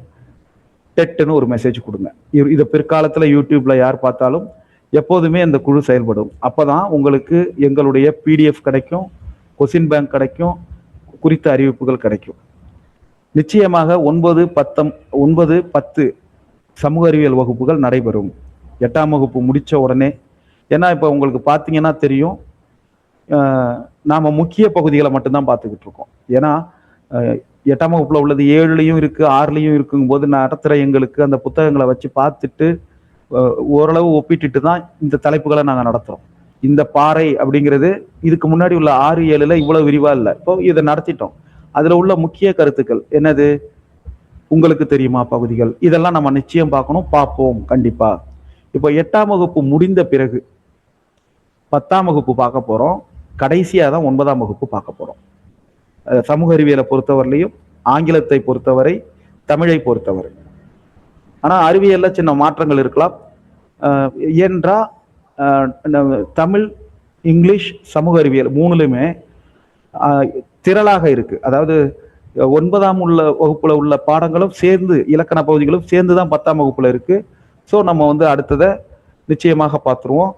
டெட்னு ஒரு மெசேஜ் கொடுங்க. இதை பிற்காலத்தில் யூடியூப்ல யார் பார்த்தாலும் எப்போதுமே அந்த குழு செயல்படும். அப்பதான் உங்களுக்கு எங்களுடைய PDF கிடைக்கும், கொஸ்டின் பேங்க் கிடைக்கும், குறித்த அறிவிப்புகள் கிடைக்கும். நிச்சயமாக 9-10 சமூக அறிவியல் வகுப்புகள் நடைபெறும் 8ஆம் வகுப்பு முடிச்ச உடனே. ஏன்னா இப்போ உங்களுக்கு பார்த்தீங்கன்னா தெரியும், நாம முக்கிய பகுதிகளை மட்டும்தான் பார்த்துக்கிட்டு இருக்கோம். ஏன்னா 8ஆம் வகுப்புல உள்ளது 7லையும் இருக்கு, 6லையும் இருக்குங்கும் போது நடத்துகிற எங்களுக்கு அந்த புத்தகங்களை வச்சு பார்த்துட்டு ஓரளவு ஒப்பிட்டுட்டு தான் இந்த தலைப்புகளை நாங்கள் நடத்துகிறோம். இந்த பாறை அப்படிங்கிறது இதுக்கு முன்னாடி உள்ள 6-7ல் இவ்வளவு விரிவா இல்லை. இப்போ இதை நடத்திட்டோம். அதுல உள்ள முக்கிய கருத்துக்கள் என்னது, உங்களுக்கு தெரியுமா பகுதிகள், இதெல்லாம் நம்ம நிச்சயம் பார்க்கணும், பார்ப்போம் கண்டிப்பா. இப்போ 8ஆம் வகுப்பு முடிந்த பிறகு 10ஆம் வகுப்பு பார்க்க போறோம். கடைசியா தான் 9ஆம் வகுப்பு பார்க்க போறோம். சமூக அறிவியலை பொறுத்தவரையிலையும், ஆங்கிலத்தை பொறுத்தவரை, தமிழை பொறுத்தவரை. ஆனா அறிவியல்ல சின்ன மாற்றங்கள் இருக்கலாம். ஏன்றா தமிழ், இங்கிலீஷ், சமூக அறிவியல் 3லுமே திரளாக இருக்கு. அதாவது 9ஆம் வகுப்புல உள்ள பாடங்களும் சேர்ந்து, இலக்கண பகுதிகளும் சேர்ந்து தான் 10ஆம் வகுப்புல இருக்கு. ஸோ நம்ம அடுத்ததை நிச்சயமாக பார்த்துருவோம்.